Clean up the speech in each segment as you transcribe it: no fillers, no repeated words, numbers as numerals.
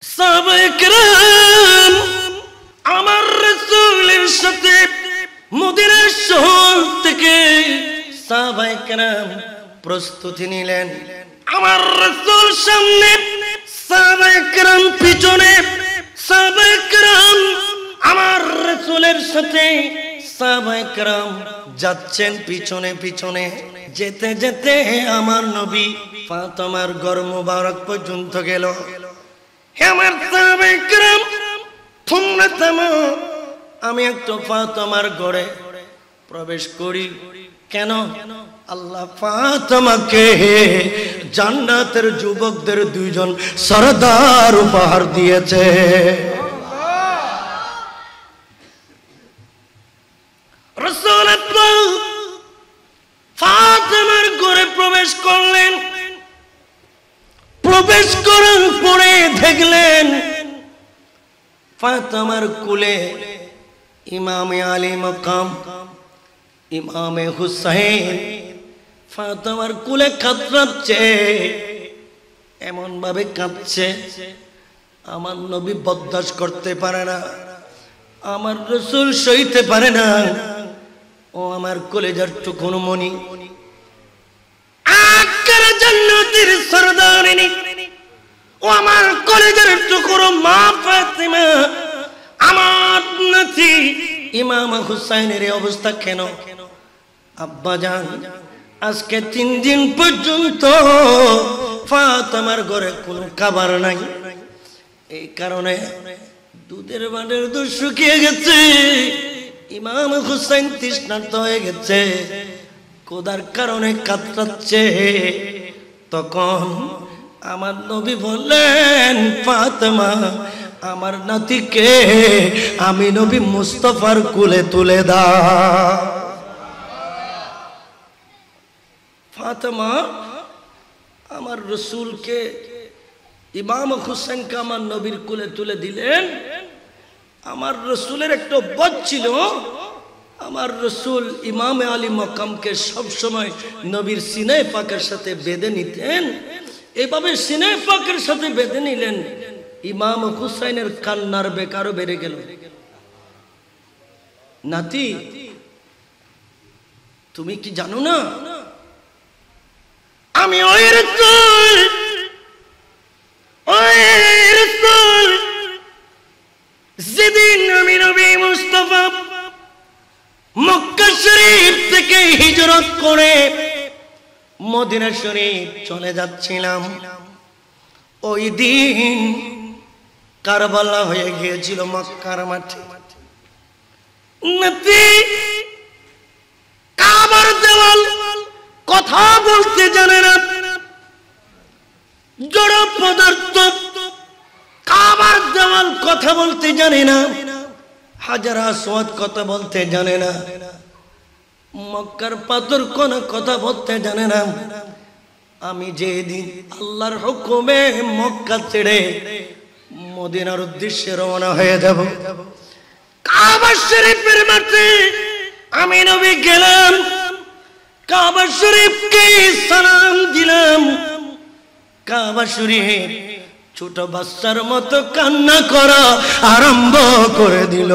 সাহাবায়ে কেরাম আমার রাসূলের সাথে মদিনার শহর থেকে সাহাবায়ে কেরাম প্রস্তুতি নিলেন। আমার রাসূল সামনে, সাহাবায়ে কেরাম পিছনে। সাহাবায়ে কেরাম আমার রাসূলের সাথে, সাহাবায়ে কেরাম যাচ্ছেন পিছনে পিছনে। যেতে যেতে আমার নবী ফাতেমার ঘর মুবারক পর্যন্ত গেল। হে আমার সাহাবায়ে কেরাম, তোমরা থামো, আমি একটু ফাতেমার ঘরে প্রবেশ করি। কেন? আল্লাহ ফাতেমাকে জান্নাতের যুবকদের দুইজন সরদার উপহার দিয়েছে। রাসূল ফাতেমার ঘরে প্রবেশ করলেন। প্রবেশ করার পরে দেখলেন ফাতেমার কোলে ইমামে আলী মাকাম, ইমামে হুসাইন ফাতেমার কোলে কাতরাচ্ছে। এমন ভাবে কাঁদছে, আমার নবী বরদাস্ত করতে পারে না, আমার রাসূল সইতে পারে না। ও আমার কলেজার টুকরো মনি, আকার জান্নাতের সরদারিনী, ও আমার কলেজার টুকরো মা ফাতেমা, আমার নাতি ইমাম হুসাইনের এই অবস্থা কেন? আব্বা জান, আজকে 3 দিন পর্যন্ত ফাতেমার ঘরে কোনো খাবার নাই। এই কারণে দুধের বাটের দুধ শুকিয়ে গেছে, ইমাম হুসাইন তৃষ্ণার্ত হয়ে গেছে, খোদার কারণে কাতরাচ্ছে। তখন আমার নবী বললেন, ফাতেমা, আমার নাতিকে আমি নবী মুস্তাফার কোলে তুলে দাও। ফাতেমা আমার রাসূলকে, ইমাম হুসাইনকে আমার নবীর কোলে তুলে দিলেন। আমার রাসূলের একটা বদ ছিল, আমার রাসূল ইমামে আলী মাকামকে সব সময় নবীর সিনায়ে পাকের সাথে বেঁধে নিতেন। এইভাবে সিনায়ে পাকের সাথে বেঁধে নিলেন, ইমাম হুসাইনের কান্নার বেকারও বেড়ে গেল। নাতি, তুমি কি জানো না আমি ওই রাসূল, ওই রাসূল যেদিন আমি নবী মুস্তাফা মক্কা শরীফ থেকে হিজরত করে মদিনা শরীফ চলে যাচ্ছিলাম, ওই দিন কারবালা হয়ে গিয়েছিল মক্কার মাঠে। নাতি, কাবার দেওয়াল কথা বলতে জানে না, জড় পদার্থ কাবার দেওয়াল কথা বলতে জানে না, হাজার আসওয়াদ কথা বলতে জানে না, মক্কার পাথর কোন কথা বলতে জানে না। আমি যেদিন আল্লাহর হুকুমে মক্কা ছেড়ে মদিনার উদ্দেশ্যে রওনা হয়ে যাব, কাবা শরীফের মাঠে আমি নবী গেলাম, কাবা শরীফকে সালাম দিলাম। কাবা শরীফ ছোট বাচ্চার মতো কান্না করা আরম্ভ করে দিল।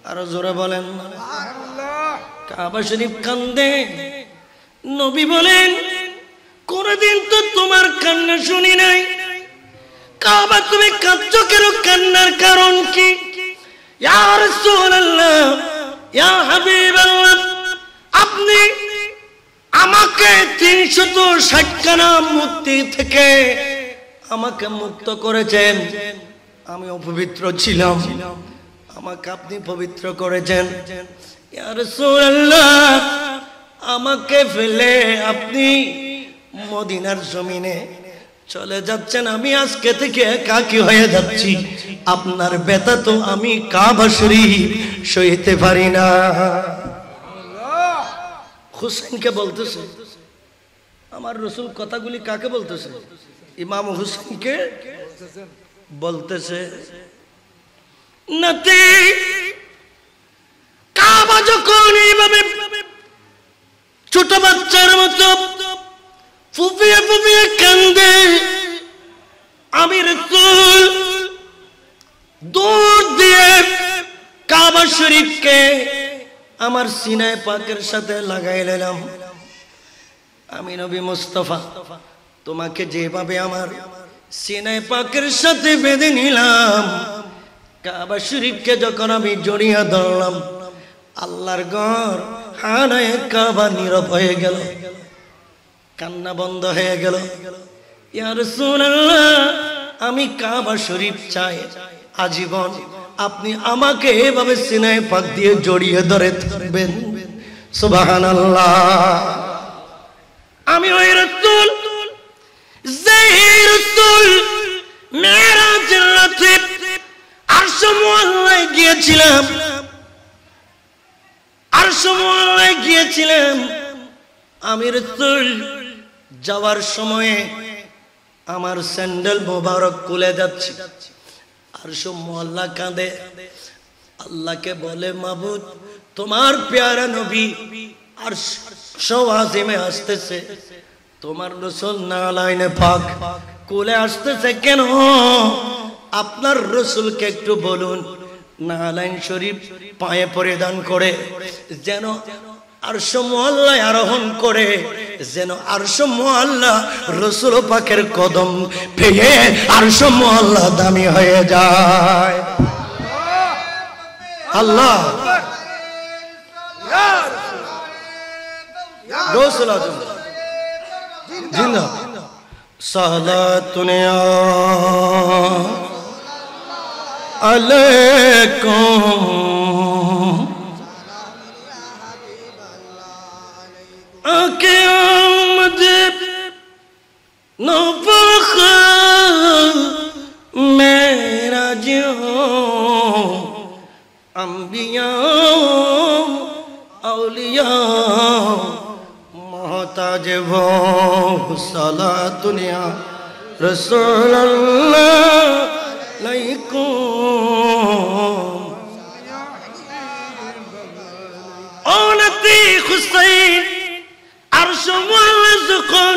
আরো জোরে বলেন, কাবা শরীফ কান্দে। নবী বলেন, কোনদিন তো তোমার কান্না শুনি নাই, কাবা তুমি কাঁদছো কেন? কান্নার কারণ কি? ইয়া রাসূলুল্লাহ, ইয়া হাবিবাল্লাহ, আপনি আমাকে 360 খানা মুক্তি থেকে আমাকে মুক্ত করেছেন। আমি অপবিত্র ছিলাম, আমাকে আপনি পবিত্র করেছেন। ইয়া রাসূলুল্লাহ, আমাকে ফেলে আপনি মদিনার জমিনে চলে যাচ্ছেন, আমি আজকে থেকে একাকী হয়ে যাচ্ছি। আপনার ব্যথা তো আমি কাবা শরীফ সইতে পারি না। হুসাইনকে বলতেছে, আমার রাসূল কথাগুলি কাকে বলতেছে? ইমাম হুসাইনকে বলতেছে। নাতি, কাবা যখন এইভাবে ছোট বাচ্চার মতো ফুপিয়ে ফুপিয়ে কান্দে, শরীফকে আমার সিনায় পাকের সাথে লাগাই নিলাম। আমি নবী মুস্তাফা তোমাকে যেভাবে আমার সিনায় পাকের সাথে বেঁধে নিলাম, কাবা শরীফকে যখন আমি জড়িয়ে ধরলাম, আল্লাহর ঘর খানায়ে কাবা নীরব হয়ে গেল, কান্না বন্ধ হয়ে গেল। ইয়া রাসূলুল্লাহ, আমি কাবা শরীফ চাই আজীবন, আপনি আমাকে এভাবে সিনায় পাক দিয়ে জড়িয়ে ধরে থাকবেন। সুবহানাল্লাহ। আমি ওই রাসূল, যেই রাসূল মেরাজের রাতে আরশ মুআল্লায় গিয়েছিলাম, আরশ মুআল্লায় গিয়েছিলাম। আমি রাসূল যাওয়ার সময়ে আমার স্যান্ডেল মোবারক খুলে যাচ্ছে, আরশ মুআল্লা কাঁদে, আল্লাহকে বলে, মাবুদ তোমার প্যারা নবী আরশ আজিমে আসতেছে, তোমার রাসূল নালাইনে পাক কোলে আসতেছে কেন? আপনার রাসূলকে একটু বলুন নালাইন শরীফ পায়ে পরিধান করে যেন আরশ মুআল্লায় আরোহণ করে, যেন আরশ মুআল্লা রাসূল পাকের কদম পেয়ে আরশ মুআল্লা দামি হয়ে যায়। আল্লাহ রাসূল আজম জিন্দা সালাতুন আলাইকুম আকে আমদে নফখ মেরা জিও अंबिया औलिया मोहताज वो सलातुनिया रसूलुल्लाह अलैकुम औनती हुसैन अर्श मुअल्ला যখন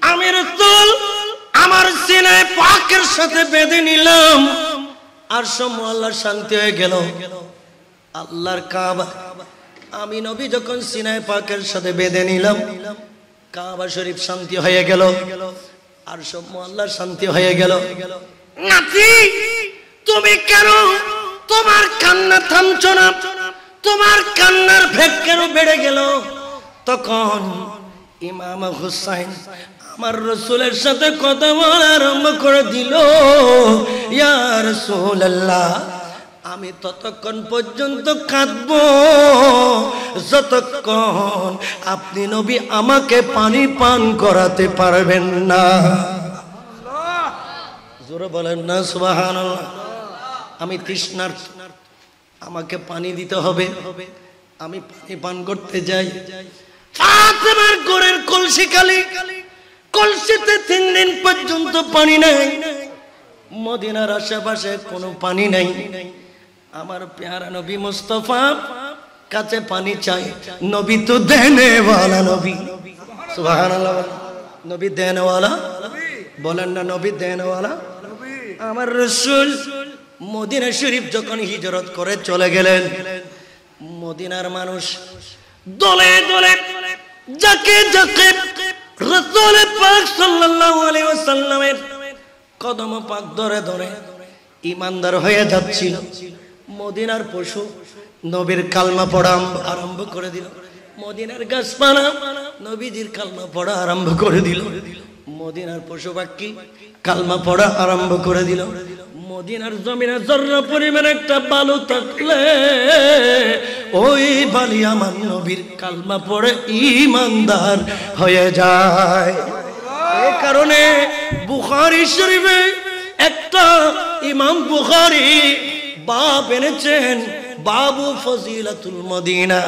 আমি রাসূল আমার সিনায় পাকের সাথে বেঁধে নিলাম, আরশ মুআল্লার শান্তি হয়ে গেল। আল্লাহর কাবা আমি নবী যখন সিনায় পাকের সাথে বেঁধে নিলাম, কাবা শরীফ শান্তি হয়ে গেল, আরশ মুআল্লার শান্তি হয়ে গেল। নাতি তুমি কেন তোমার কান্না থামছো না? তোমার কান্নার ভেগ কেন বেড়ে গেল? তখন ইমাম হুসাইন আমার রাসূলের সাথে কথা বলা আরম্ভ করে দিল। ইয়া রাসূলুল্লাহ, আমি ততক্ষণ পর্যন্ত কাঁদবো যতক্ষণ আপনি নবী আমাকে পানি পান করাতে পারবেন না। জোরে বলেন না সুবহানাল্লাহ। আমি তৃষ্ণার্ত, আমাকে পানি দিতে হবে, আমি পানি পান করতে যাই। ফাতেমার ঘরের কলসি খালি, কলসিতে 3 দিন পর্যন্ত পানি নাই, মদিনার আশেপাশে কোনো পানি নাই। আমার প্যারা নবী মুস্তাফা কাছে পানি চাই, নবী তো দেনে ওয়ালা নবী। সুবহানাল্লাহ। নবী দেনে ওয়ালা, বলেন না নবী দেনে ওয়ালা। আমার রাসূল মদিনা শরীফ যখন হিজরত করে চলে গেলেন, মদিনার মানুষ দলে দলে যাকে যাকে রাসূল পাক সাল্লাল্লাহু আলাইহি ওয়াসাল্লামের কদম পাক ধরে ধরে ঈমানদার হয়ে যাচ্ছিল। মদিনার পশু নবীর কালমা পড়া আরম্ভ করে দিল, মদিনার গাছপালা নবীজির কালমা পড়া আরম্ভ করে দিল, মদিনার পশু পাখি কালমা পড়া আরম্ভ করে দিল। মদিনার জমিনে জর্রা পরিমাণ একটা বালু থাকলে ওই বালি আমার নবীর কালমা পড়ে ঈমানদার হয়ে যায়। এই কারণে বুখারী শরীফে একটা ইমাম বুখারী বাব এনেছেন, বাবু ফজিলাতুল মদিনা,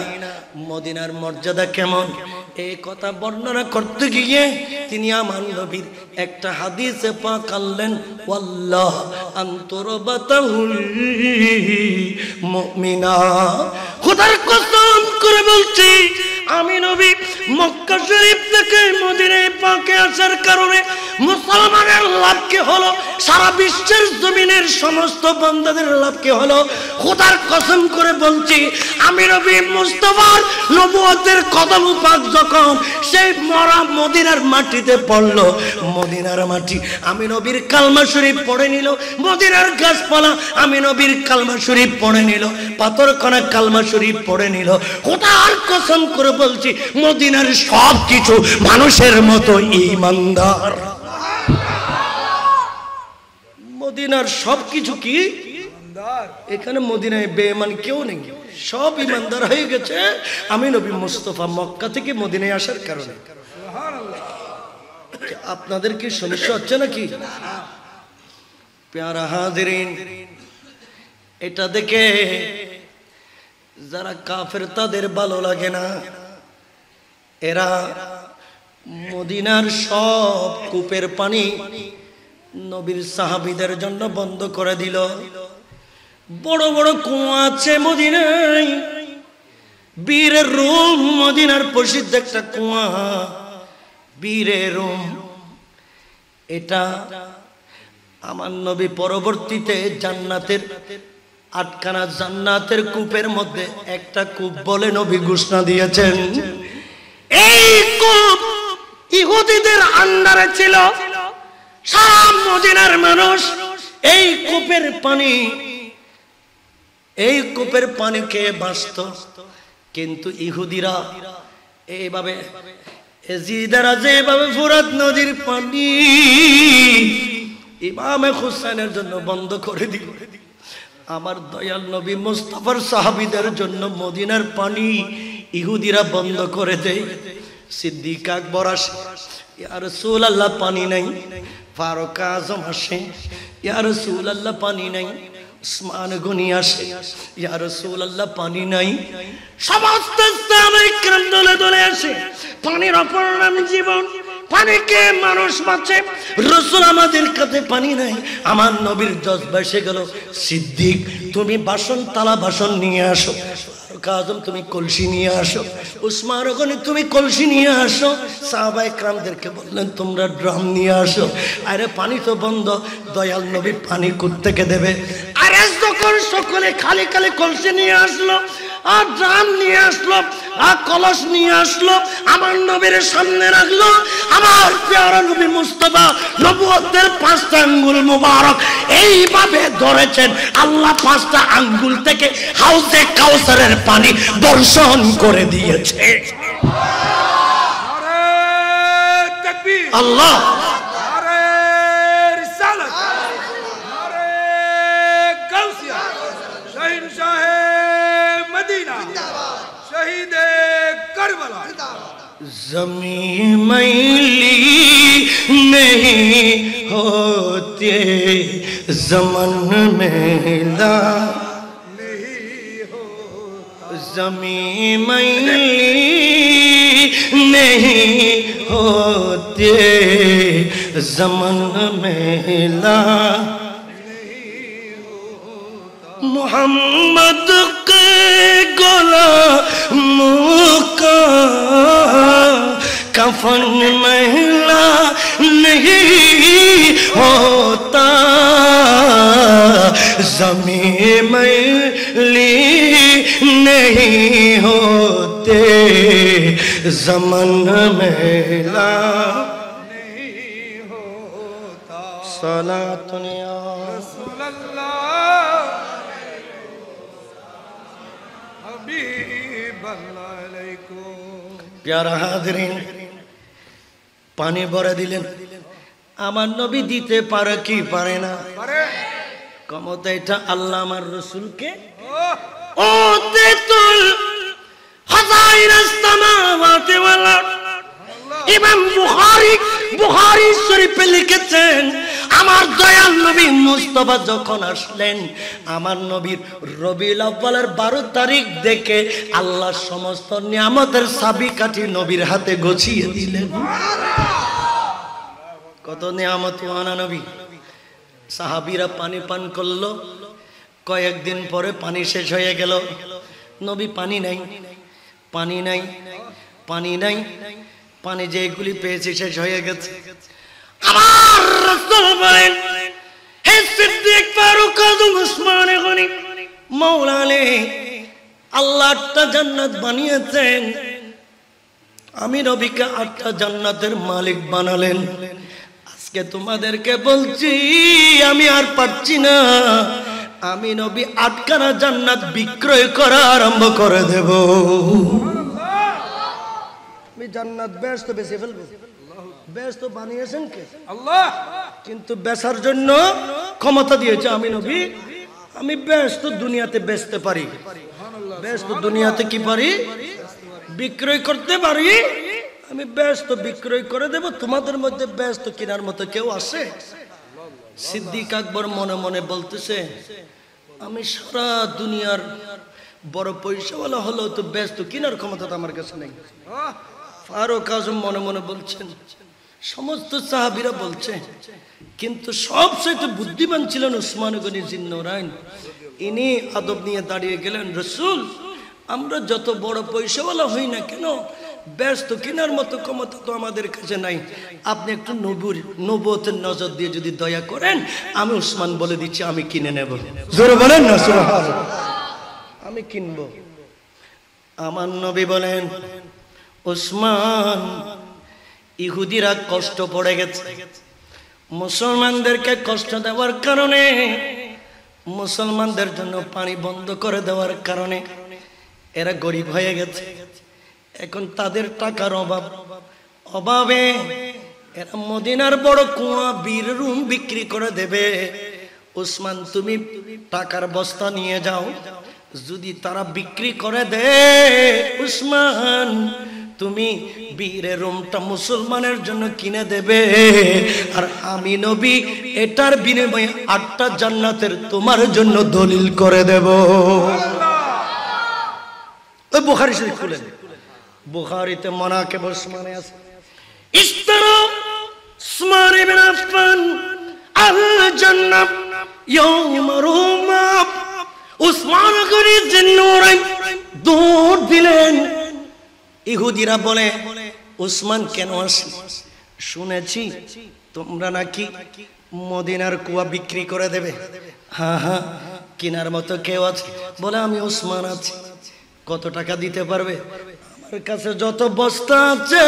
মদিনার মর্যাদা কেমন এই কথা বর্ণনা করতে গিয়ে তিনি আমার নবীর একটা হাদিসে পাক আনলেন, ওয়াল্লাহ আনতুরবাতাহুল মুমিনা, খোদার কসম করে বলছি আমি নবী মক্কা শরীফ থেকে মদিনায় পাকে আসার কারণে মুসলমানের লাভ কি হলো, সারা বিশ্বের জমিনের সমস্ত বান্দাদের লাভ কি হলো? খোদার কসম করে বলছি, আমি নবী মুস্তাফার নবুয়তের কদম পাক যখন সেই মরা মদিনার মাটিতে পড়লো, মদিনার মাটি আমি নবীর কালমা শরীফ পড়ে নিল, মদিনার গাছপালা আমি নবীর কালমা শরীফ পড়ে নিল, পাথরখানা কালমা শরীফ পড়ে নিল। খোদার কসম করে বলছি, মদিনার সব কিছু মানুষের মতো ঈমানদার। মদিনার সব কিছু কি এখানে মদিনায় বেঈমান কেউ নেই, সব ঈমানদার হয়ে গেছে আমি নবী মুস্তাফা মক্কা থেকে মদিনায় আসার কারণে। আপনাদের কি সমস্যা হচ্ছে নাকি? প্যারা হাজিরিন, এটা দেখে যারা কাফের তাদের ভালো লাগে না। এরা মদিনার সব কূপের পানি নবীর সাহাবীদের জন্য বন্ধ করে দিল। বড় বড় কুয়া আছে মদিনায়, বীরের রুম মদিনার প্রসিদ্ধ একটা কুয়া, বীরের রুম। এটা আমার নবী পরবর্তীতে জান্নাতের 8খানা জান্নাতের কূপের মধ্যে একটা কূপ বলে নবী ঘোষণা দিয়েছেন। এই কূপ ইহুদিদের আন্ডারে ছিল। সারা মদিনার মানুষ এই কূপের পানি খেয়ে বাঁচত। কিন্তু ইহুদিরা এইভাবে এজিদারা যেভাবে ফোরাত নদীর পানি ইমামে হুসাইনের জন্য বন্ধ করে দিল, আমার দয়াল নবী মুস্তাফার সাহাবীদের জন্য মদিনার পানি ইহুদিরা বন্ধ করে দেয়। সিদ্দিক আকবর আসে, ইয়া রাসূলুল্লাহ পানি নাই। ফারুক আজম আসে, ইয়া রাসূলুল্লাহ পানি নাই। উসমান গনি আসে, ইয়া রাসূলুল্লাহ পানি নাই। সমস্ত সাহাবায়ে কেরাম দলে দলে আসে। পানির অপর নাম জীবন, পানিকে মানুষ বাঁচে। রাসূল আমাদের কাছে পানি নাই। আমার নবীর জজবা এসে গেল, সিদ্দিক তুমি বাসন তালা বাসন নিয়ে আসো, ফারুক আজম তুমি কলসি নিয়ে আসো, উসমান গনি তুমি কলসি নিয়ে আসো। সাহাবায়ে কেরামদেরকে বললেন তোমরা ড্রাম নিয়ে আসো। আরে পানি তো বন্ধ, দয়াল নবী পানি কোত্থেকে দেবে? আরে যখন সকলে খালি খালি কলসি নিয়ে আসলো আর ড্রাম নিয়ে আসলো আর কলস নিয়ে আসলো, আমার নবীর সামনে রাখলো। আমার প্যারা নবী মুস্তাফা নবুয়তের 5টা আঙ্গুল মুবারক এইভাবে ধরেছেন। আল্লাহ 5টা আঙ্গুল থেকে হাউজে কাউসারের পানি বর্ষণ করে দিয়েছে। আল্লাহ ज़मीं मैली नहीं होते, ज़मन मैला नहीं हो। ज़मीं मैली नहीं होते, ज़मन मैला नहीं होता। मोहम्मद के गुलामों का कफन महला नहीं होता, ज़मीं मैली नहीं होते, ज़मन मैला नहीं होता। सलातुन या रसूलल्लाह हबीबल्लाह अलैकुम। प्यारा हाज़रीन, পানি ভরে দিলেন। আমার নবী দিতে পারে কি পারে না? ক্ষমতা এটা আল্লাহ আমার রাসূলকে ওয়াতিতুল খাজাইনাস সামাওয়াতি ওয়াল আরদ। ইমাম বুখারী শরীফে লিখেছেন, আমার দয়াল নবী মুস্তাফা যখন আসলেন, আমার নবীর রবিউল আউয়ালের 12 তারিখ দেখে আল্লাহ সমস্ত নিয়ামতের চাবিকাঠি নবীর হাতে গছিয়ে দিলেন। কত নিয়ামত ওয়ানা নবী। সাহাবীরা পানি পান করলো, কয়েকদিন পরে পানি শেষ হয়ে গেল। নবী পানি নাই, পানি নাই, পানি নাই, পানি যেগুলি পেয়েছে শেষ হয়ে গেছে। আমার রাসূল বলেন, হে সিদ্দিক ফারুক আযম উসমান গনি, মাওলা আলী আল্লাহ 8টা জান্নাত বানিয়েছেন, আমি নবীকে 8টা জান্নাতের মালিক বানালেন। আজকে তোমাদেরকে বলছি আমি আর পারছি না, আমি নবী 8খানা জান্নাত বিক্রয় করা আরম্ভ করে দেব। আমি জান্নাত বেহেশত বেচে ফেলবো। বেহেশত বানিয়েছেন কে? আল্লাহ। কিন্তু বেচার জন্য ক্ষমতা দিয়েছে আমি নবী। আমি বেহেশত দুনিয়াতে বেচতে পারি, বেহেশত দুনিয়াতে কি পারি? বিক্রয় করতে পারি। আমি বেহেশত বিক্রয় করে দেব। তোমাদের মধ্যে বেহেশত কেনার মতো কেউ আছে? সিদ্দিক আকবর মনে মনে বলতেছে, আমি সারা দুনিয়ার বড় পয়সাওয়ালা হলেও তো বেহেশত কেনার ক্ষমতা তো আমার কাছে নেই। ফারুক আজম মনে মনে বলছেন, সমস্ত সাহাবীরা বলছে, কিন্তু সবচেয়ে বুদ্ধিমান ছিলেন উসমান গনি জিন্নুরাইন। ইনি আদব নিয়ে দাঁড়িয়ে গেলেন, রাসূল আমরা যত বড় পয়সাওয়ালা হই না কেন, বেহেশত কেনার মতো ক্ষমতা তো আমাদের কাছে নাই। আপনি একটু নবুয়তের নজর দিয়ে যদি দয়া করেন, আমি উসমান বলে দিচ্ছি আমি কিনে নেব। জোরে বলেন না সুবহানাল্লাহ। আমি কিনবো। আমার নবী বলেন, উসমান ইহুদিরা কষ্ট পড়ে গেছে, মুসলমানদেরকে কষ্ট দেওয়ার কারণে, মুসলমানদের জন্য পানি বন্ধ করে দেওয়ার কারণে এরা গরিব হয়ে গেছে। এখন তাদের টাকার অভাবে এরা মদিনার বড় কুয়া বীর রুম বিক্রি করে দেবে। উসমান তুমি টাকার বস্তা নিয়ে যাও, যদি তারা বিক্রি করে দেয়, উসমান তুমি বীরের রুমটা মুসলমানের জন্য কিনে দেবে, আর আমি নবী এটার বিনিময়ে 8টা জান্নাতের তোমার জন্য দলিল করে দেব। ওই বুখারী শরীফ খুলেন, বুখারীতে মানাকিব উসমান আছে, ইসতারা উসমান ইবনে আফফান আল জান্নাহ ইয়াউমা রুমা। উসমান গনি জিন্নুরাইন দৌড় দিলেন। ইহুদিরা বলে, উসমান কেন আসি? শুনেছি তোমরা নাকি মদিনার কুয়া বিক্রি করে দেবে। হ্যাঁ হ্যাঁ, কেনার মতো কেউ আছে? বলে আমি উসমান আছি। কত টাকা দিতে পারবে? আমার কাছে যত বস্তা আছে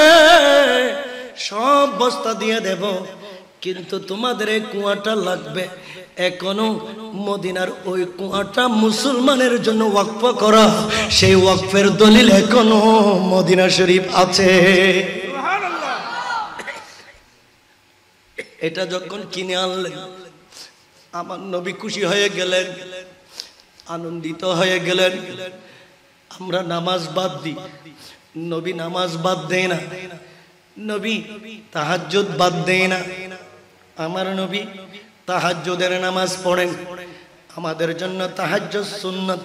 সব বস্তা দিয়ে দেব, কিন্তু তোমাদের এই কুয়াটা লাগবে। এখনো মদিনার ওই কুয়াটা মুসলমানের জন্য ওয়াকফ করা, সেই ওয়াকফের দলিল এখনো মদিনা শরীফ আছে। এটা যখন কিনে আনলেন, আমার নবী খুশি হয়ে গেলেন, আনন্দিত হয়ে গেলেন। আমরা নামাজ বাদ দিই, নবী নামাজ বাদ দেয় না, নবী তাহাজ্জুদ বাদ দেয় না। আমার নবী তাহাজ্জুদের নামাজ পড়েন। আমাদের জন্য তাহাজ্জুদ সুন্নাত,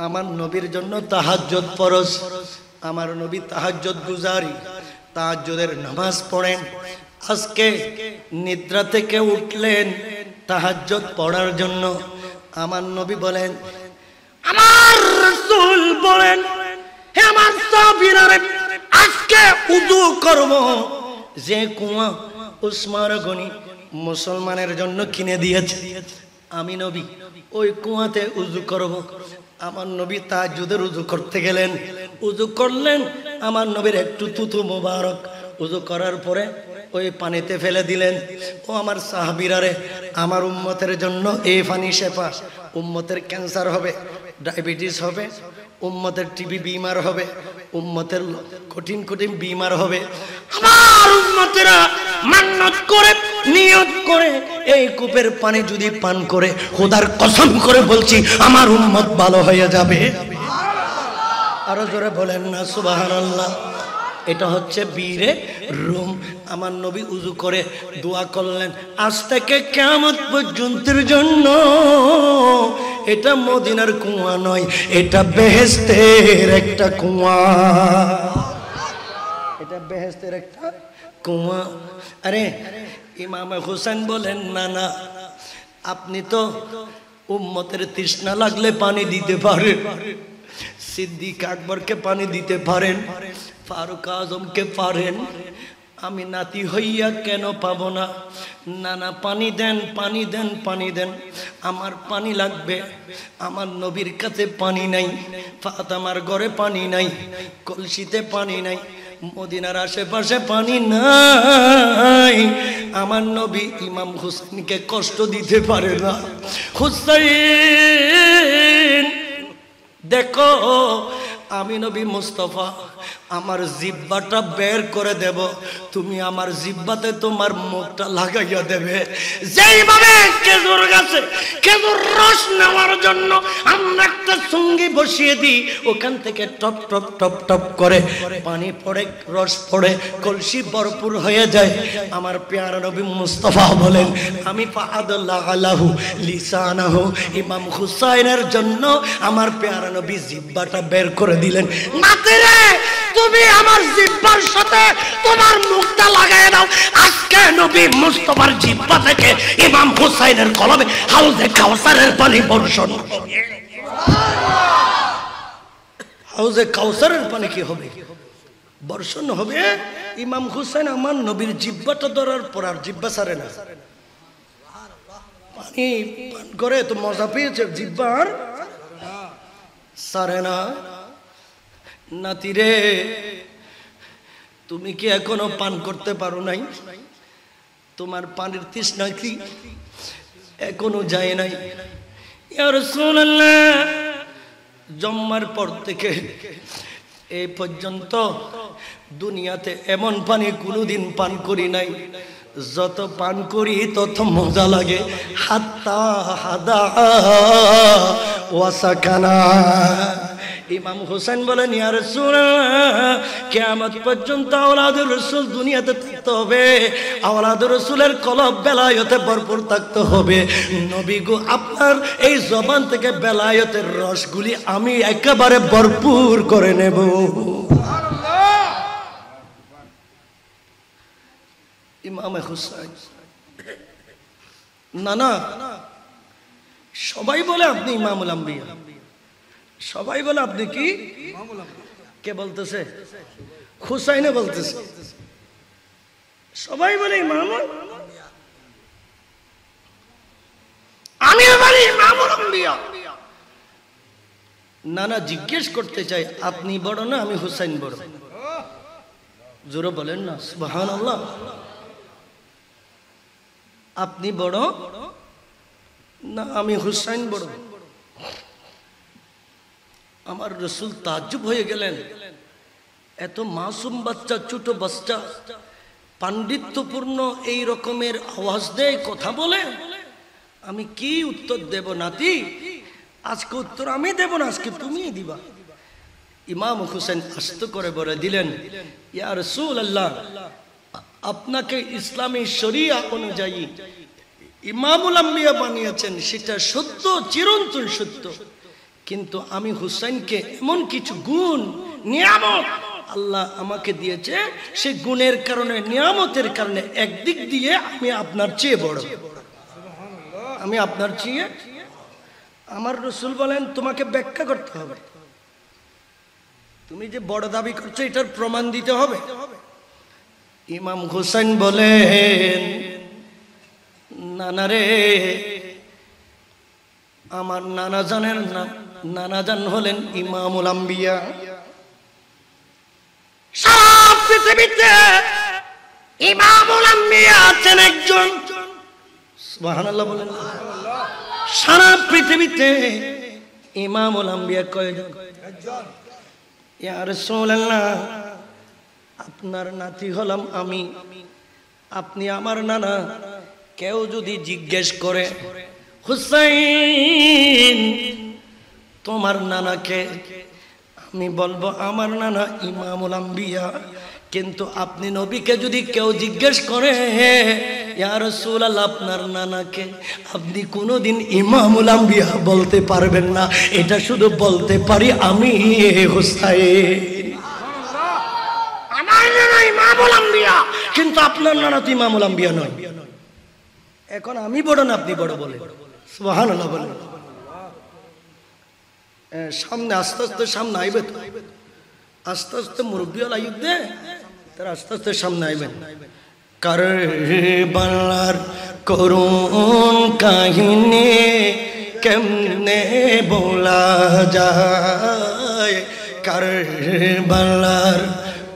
আমার নবীর জন্য তাহাজ্জুদ ফরজ। আমার নবী তাহাজ্জুদ গুজারি, তাহাজ্জুদের নামাজ পড়েন। আজকে নিদ্রা থেকে উঠলেন তাহাজ্জুদ পড়ার জন্য। আমার নবী বলেন, আমার রাসূল বলেন, হে আমার সাহাবীরা, আজকে ওযু করব যে কুয়া উসমান গনি মুসলমানের জন্য কিনে দিয়েছে, আমি নবী ওই কুয়াতে উযু করব। আমার নবী তাহাজ্জুদের উযু করতে গেলেন, উযু করলেন। আমার নবীর একটু থুতু মোবারক উযু করার পরে ওই পানিতে ফেলে দিলেন। ও আমার সাহাবীরা রে, আমার উম্মতের জন্য এই পানি শেফা। উম্মতের ক্যান্সার হবে, ডায়াবেটিস হবে, উম্মতের টিবি বিমার হবে, উম্মতের কঠিন কঠিন বিমার হবে। আমার উম্মতেরা মান্নত করে, নিয়ত করে এই কূপের পানি যদি পান করে, খোদার কসম করে বলছি আমার উম্মত ভালো হয়ে যাবে। আরো জোরে বলেন না সুবহানাল্লাহ। এটা হচ্ছে বীরে রুম। আমার নবী উযু করে দোয়া করলেন, আজ থেকে কিয়ামত পর্যন্তের জন্য এটা মদিনার কুয়া নয়, এটা বেহেশতের একটা কুয়া, এটা বেহেশতের একটা কুয়া। আরে ইমাম হোসেন বলেন, না না, আপনি তো উম্মতের তৃষ্ণা লাগলে পানি দিতে পারেন, সিদ্দিক আকবরকে পানি দিতে পারেন, ফারুক আজমকে পারেন, আমি নাতি হইয়া কেন পাবো না? নানা পানি দেন, পানি দেন, পানি দেন, আমার পানি লাগবে। আমার নবীর কাছে পানি নাই, ফাতেমার ঘরে পানি নাই, কলসিতে পানি নাই, মদিনার আশেপাশে পানি নাই। আমার নবী ইমাম হুসাইনকে কষ্ট দিতে পারে না। হুসাইন দেখো, আমি নবী মুস্তাফা আমার জিহ্বাটা বের করে দেব, তুমি আমার জিহ্বাতে তোমার মুখটা লাগাইয়া দেবে। যেইভাবে খেজুর গাছে খেজুর রস নেওয়ার জন্য আমরা একটা সঙ্গী বসিয়ে দিই, ওখান থেকে টপ টপ টপ টপ করে পানি পড়ে, রস পড়ে, কলসি ভরপুর হয়ে যায়। আমার পেয়ারা নবী মুস্তাফা বলেন, আমি ফাআদুল্লাহ আলাহু লিসানাহু, ইমাম হুসাইনের জন্য আমার পেয়ারা নবী জিহ্বাটা বের করে দিলেন। নাতিরে, তুমি আমার জিহ্বার সাথে তোমার মুখটা লাগায় দাও। আজকে নবী মুস্তাফার জিহ্বা থেকে ইমাম হুসাইনের কলবে হাউজে কাউসারের পানি বর্ষণ। হাউজে কাউসারের পানি কি হবে? বর্ষণ হবে। ইমাম হুসাইন আমার নবীর জিহ্বাটা ধরার পর আর জিহ্বা ছাড়ে না। পানি পান করে তো মজা পেয়েছে, জিহ্বার ছাড়ে না। নাতিরে, তুমি কি এখনো পান করতে পারো নাই? তোমার পানির তৃষ্ণা কি এখনো যায় নাই? ইয়া রাসূলুল্লাহ, জন্মার পর থেকে এই পর্যন্ত দুনিয়াতে এমন পানি কোনোদিন পান করি নাই, যত পান করি তত মজা লাগে। হাত্তা হাদা ওয়াসাকানা। ইমাম হুসাইন বলেন, ইয়া রাসূলুল্লাহ, কিয়ামত পর্যন্ত আওলাদুর রাসূল দুনিয়াতে থাকতে হবে, আওলাদুর রাসূলের কলব বেলায়েতে ভরপুর থাকতে হবে। নবী গো, আপনার এই জবান থেকে বেলায়েতের রসগুলি আমি একেবারে ভরপুর করে নেব। সুবহানাল্লাহ। ইমাম হুসাইন, না না, সবাই বলে আপনি ইমামুল আম্বিয়া, সবাই বলে আপনি কি? কে বলতেছে? হুসাইনে বলতেছে। সবাই বলে ইমামুল, আমি বলি ইমামুল আম্বিয়া। না না, জিজ্ঞেস করতে চাই, আপনি বড় না আমি হুসাইন বড়? জোরে বলেন না সুবহানাল্লাহ। আপনি বড় না আমি হুসাইন বড়? আমার রাসূল তাজ্জুব হয়ে গেলেন, এত মাসুম বাচ্চা, ছোট বাচ্চা পাণ্ডিত্যপূর্ণ এই রকমের আওয়াজ দেয়, কথা বলে, আমি কি উত্তর দেব? নাতি, আজকে উত্তর আমি দেব না, আজকে তুমিই দিবা। ইমাম হুসাইন আস্তে করে বলে দিলেন, ইয়া রাসূলুল্লাহ, আপনাকে ইসলামী শরিয়া অনুযায়ী ইমামুল আম্বিয়া বানিয়েছেন, সেটা সত্য, চিরন্তন সত্য। কিন্তু আমি হুসাইনকে এমন কিছু গুণ, নিয়ামত আল্লাহ আমাকে দিয়েছে, সেই গুণের কারণে, নিয়ামতের কারণে একদিক দিয়ে আমি আপনার চেয়ে বড়, আমি আপনার চেয়ে। আমার রাসূল বলেন, তোমাকে ব্যাখ্যা করতে হবে, তুমি যে বড় দাবি করছো এটার প্রমাণ দিতে হবে। ইমাম হুসাইন বলেন, নানা রে, আমার নানা জানের না, নানা জান হলেন ইমামুল আম্বিয়া। সারা পৃথিবীতে ইমামুল আম্বিয়া আছেন একজন, সুবহানাল্লাহ বলেন। সারা পৃথিবীতে ইমামুল আম্বিয়া কয়জন? একজন। ইয়া রাসূলুল্লাহ, আপনার নাতি হলাম আমি, আপনি আমার নানা। কেউ যদি জিজ্ঞেস করে, হুসাইন তোমার নানাকে, আমি বলবো আমার নানা ইমামুল আম্বিয়া। কিন্তু আপনি নবীকে যদি কেউ জিজ্ঞেস করে, ইয়া রাসূলুল্লাহ আপনার নানাকে, আপনি কোনোদিন ইমামুল আম্বিয়া বলতে পারবেন না। এটা শুধু বলতে পারি আমি হুসাইন, আমার নানা ইমামুল আম্বিয়া, কিন্তু আপনার নানা তো ইমামুল আম্বিয়া নয়। এখন আমি বড় না আপনি বড় বলে? সুবহানাল্লাহ বলেন। সামনে আস্তে আস্তে সামনে আইবে তো, আস্তে আস্তে মুরব্বী আইব দে, আস্তে আস্তে সামনে আইবেন। কারবালার করুণ কাহিনী কেমনে বলা যায়, কারবালার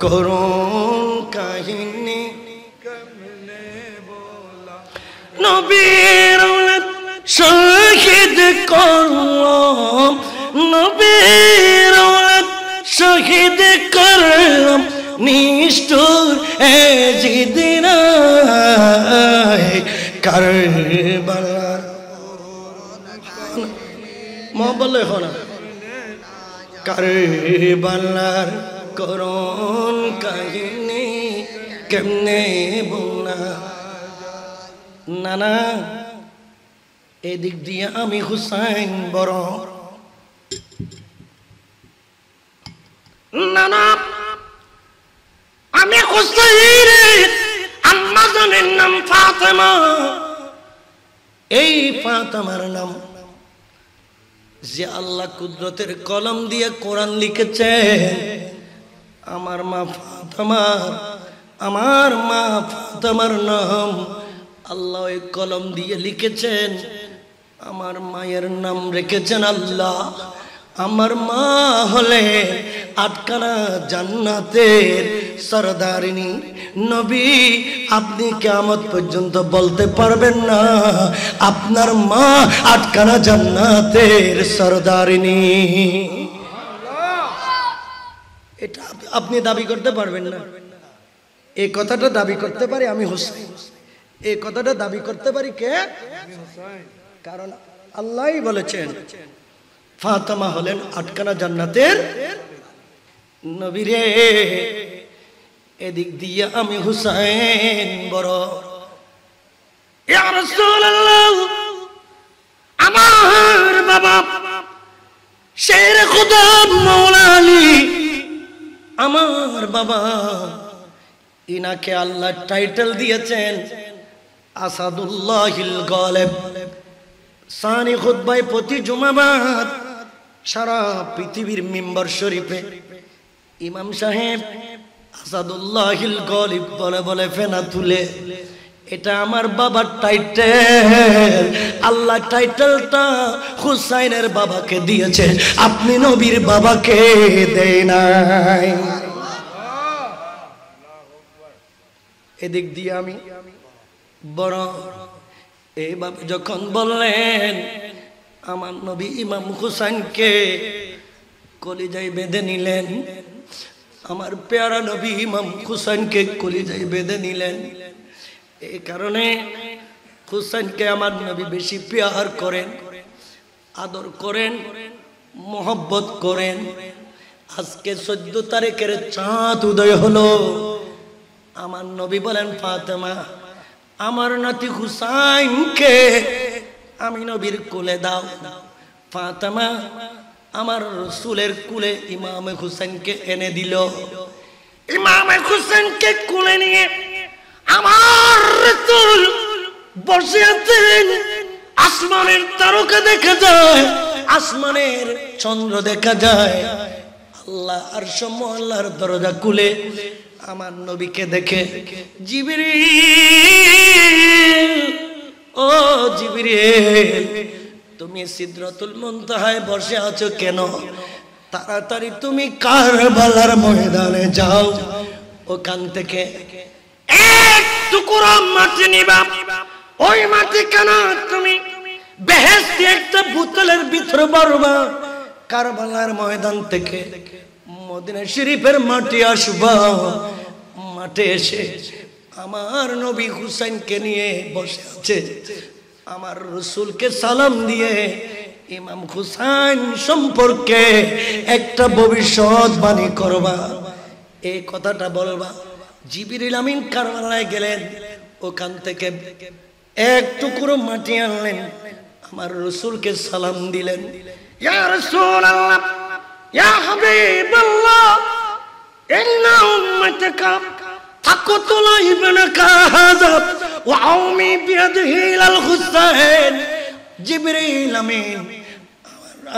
করুণ কাহিনী কেমনে বলা। নবীর শহীদ করলাম, নবীর শহীদ করলাম নিষ্ঠুর এজিদিন কারবালার মহবলে হনা কারবালার করুণ কাহিনী কেমনে বলা। নানা এদিক দিয়ে আমি হুসাইন বড়, নানা আমি হুসাইন, আম্মা জানের নাম ফাতেমা। এই ফাতেমার নাম যে আল্লাহ কুদরতের কলম দিয়ে কোরআন লিখেছেন, আমার মা ফাতেমা, আমার মা ফাতেমার নাম আল্লাহ ওই কলম দিয়ে লিখেছেন। আমার মায়ের নাম রেখেছেন আল্লাহ। আমার মা হলে আটখানা জান্নাতের সরদারিনী। নবী আপনি কিয়ামত পর্যন্ত বলতে পারবেন না আপনার মা আটখানা জান্নাতের সরদারিনী। এটা আপনি দাবি করতে পারবেন না। এই কথাটা দাবি করতে পারি আমি হুসাইন, এই কথাটা দাবি করতে পারি কে? কারণ আল্লাহই বলেছেন ফাতেমা হলেন আটখানা জান্নাতের নবী রে। এদিক দিয়ে আমি হুসাইন বড়। ইয়া রাসূলুল্লাহ, আমার বাবা শের খুদা মাওলা আলী, আমার বাবা, ইনাকে আল্লাহ টাইটেল দিয়েছেন আসাদুল্লাহিল গালিব। সানি খুতবায় প্রতি জুমাবাদ সারা পৃথিবীর মিম্বর শরীফে ইমাম সাহেব আসাদুল্লাহিল গালিব বলে বলে ফেনা তুলে। এটা আমার বাবার টাইটেল। আল্লাহ টাইটেলটা হুসাইনের বাবাকে দিয়েছে, আপনি নবীর বাবাকে দেয় নাই। এদিক দিয়ে আমি বড়। এইভাবে যখন বললেন আমার নবী ইমাম হুসাইনকে কলিজায় বেঁধে নিলেন, আমার পেয়ারা নবী ইমাম হুসাইনকে কলিজায় বেঁধে নিলেন। এই কারণে হুসাইনকে আমার নবী বেশি প্যার করেন, আদর করেন, মোহব্বত করেন। আজকে 14 তারিখের চাঁদ উদয় হলো। আমার নবী বলেন ফাতেমা আমার নাতি হুসাইনকে আমি নবীর কোলে দাও। ফাতেমা আমার রাসূলের কোলে ইমাম হুসাইনকে এনে দিল। ইমাম হুসাইনকে কোলে নিয়ে আমার রাসূল বসে আছেন। আসমানের তারকা দেখা যায়, আসমানের চন্দ্র দেখা যায়। আল্লাহ আরশ মহল্লার দরজা খুলে আমার নবীকে দেখে জিবরিল, ও জিবরিল তুমি সিদরাতুল মুনতাহায় বসে আছো কেন? তাড়াতাড়ি তুমি কারবালার ময়দানে যাও, ওখান থেকে এক টুকরা মাটি নিবা। ওই মাটি কেন তুমি বেহেশতি একটা বোতলের ভিতর ভরবা। কারবালার ময়দান থেকে মদিনা শরীফের মাটি আসবা। মাঠে এসে আমার নবী হুসাইনকে নিয়ে বসে আছে। আমার রাসূলকে সালাম দিয়ে ইমাম হুসাইন সম্পর্কে একটা ভবিষ্যৎবাণী করবা, এই কথাটা বলবা। জিবরিল আমিন কারবালায় গেলেন, ওখান থেকে এক টুকরো মাটি আনলেন, আমার রাসূলকে সালাম দিলেন। ইয়া রাসূলুল্লাহ, ইয়া হাবিবাল্লাহ, ইন্না উম্মাতাকা তাকতুল ইবনাকা হাযা ওয়া আউমি বিয়াদিহি ইলাল হুসাইন। জিবরিল আমিন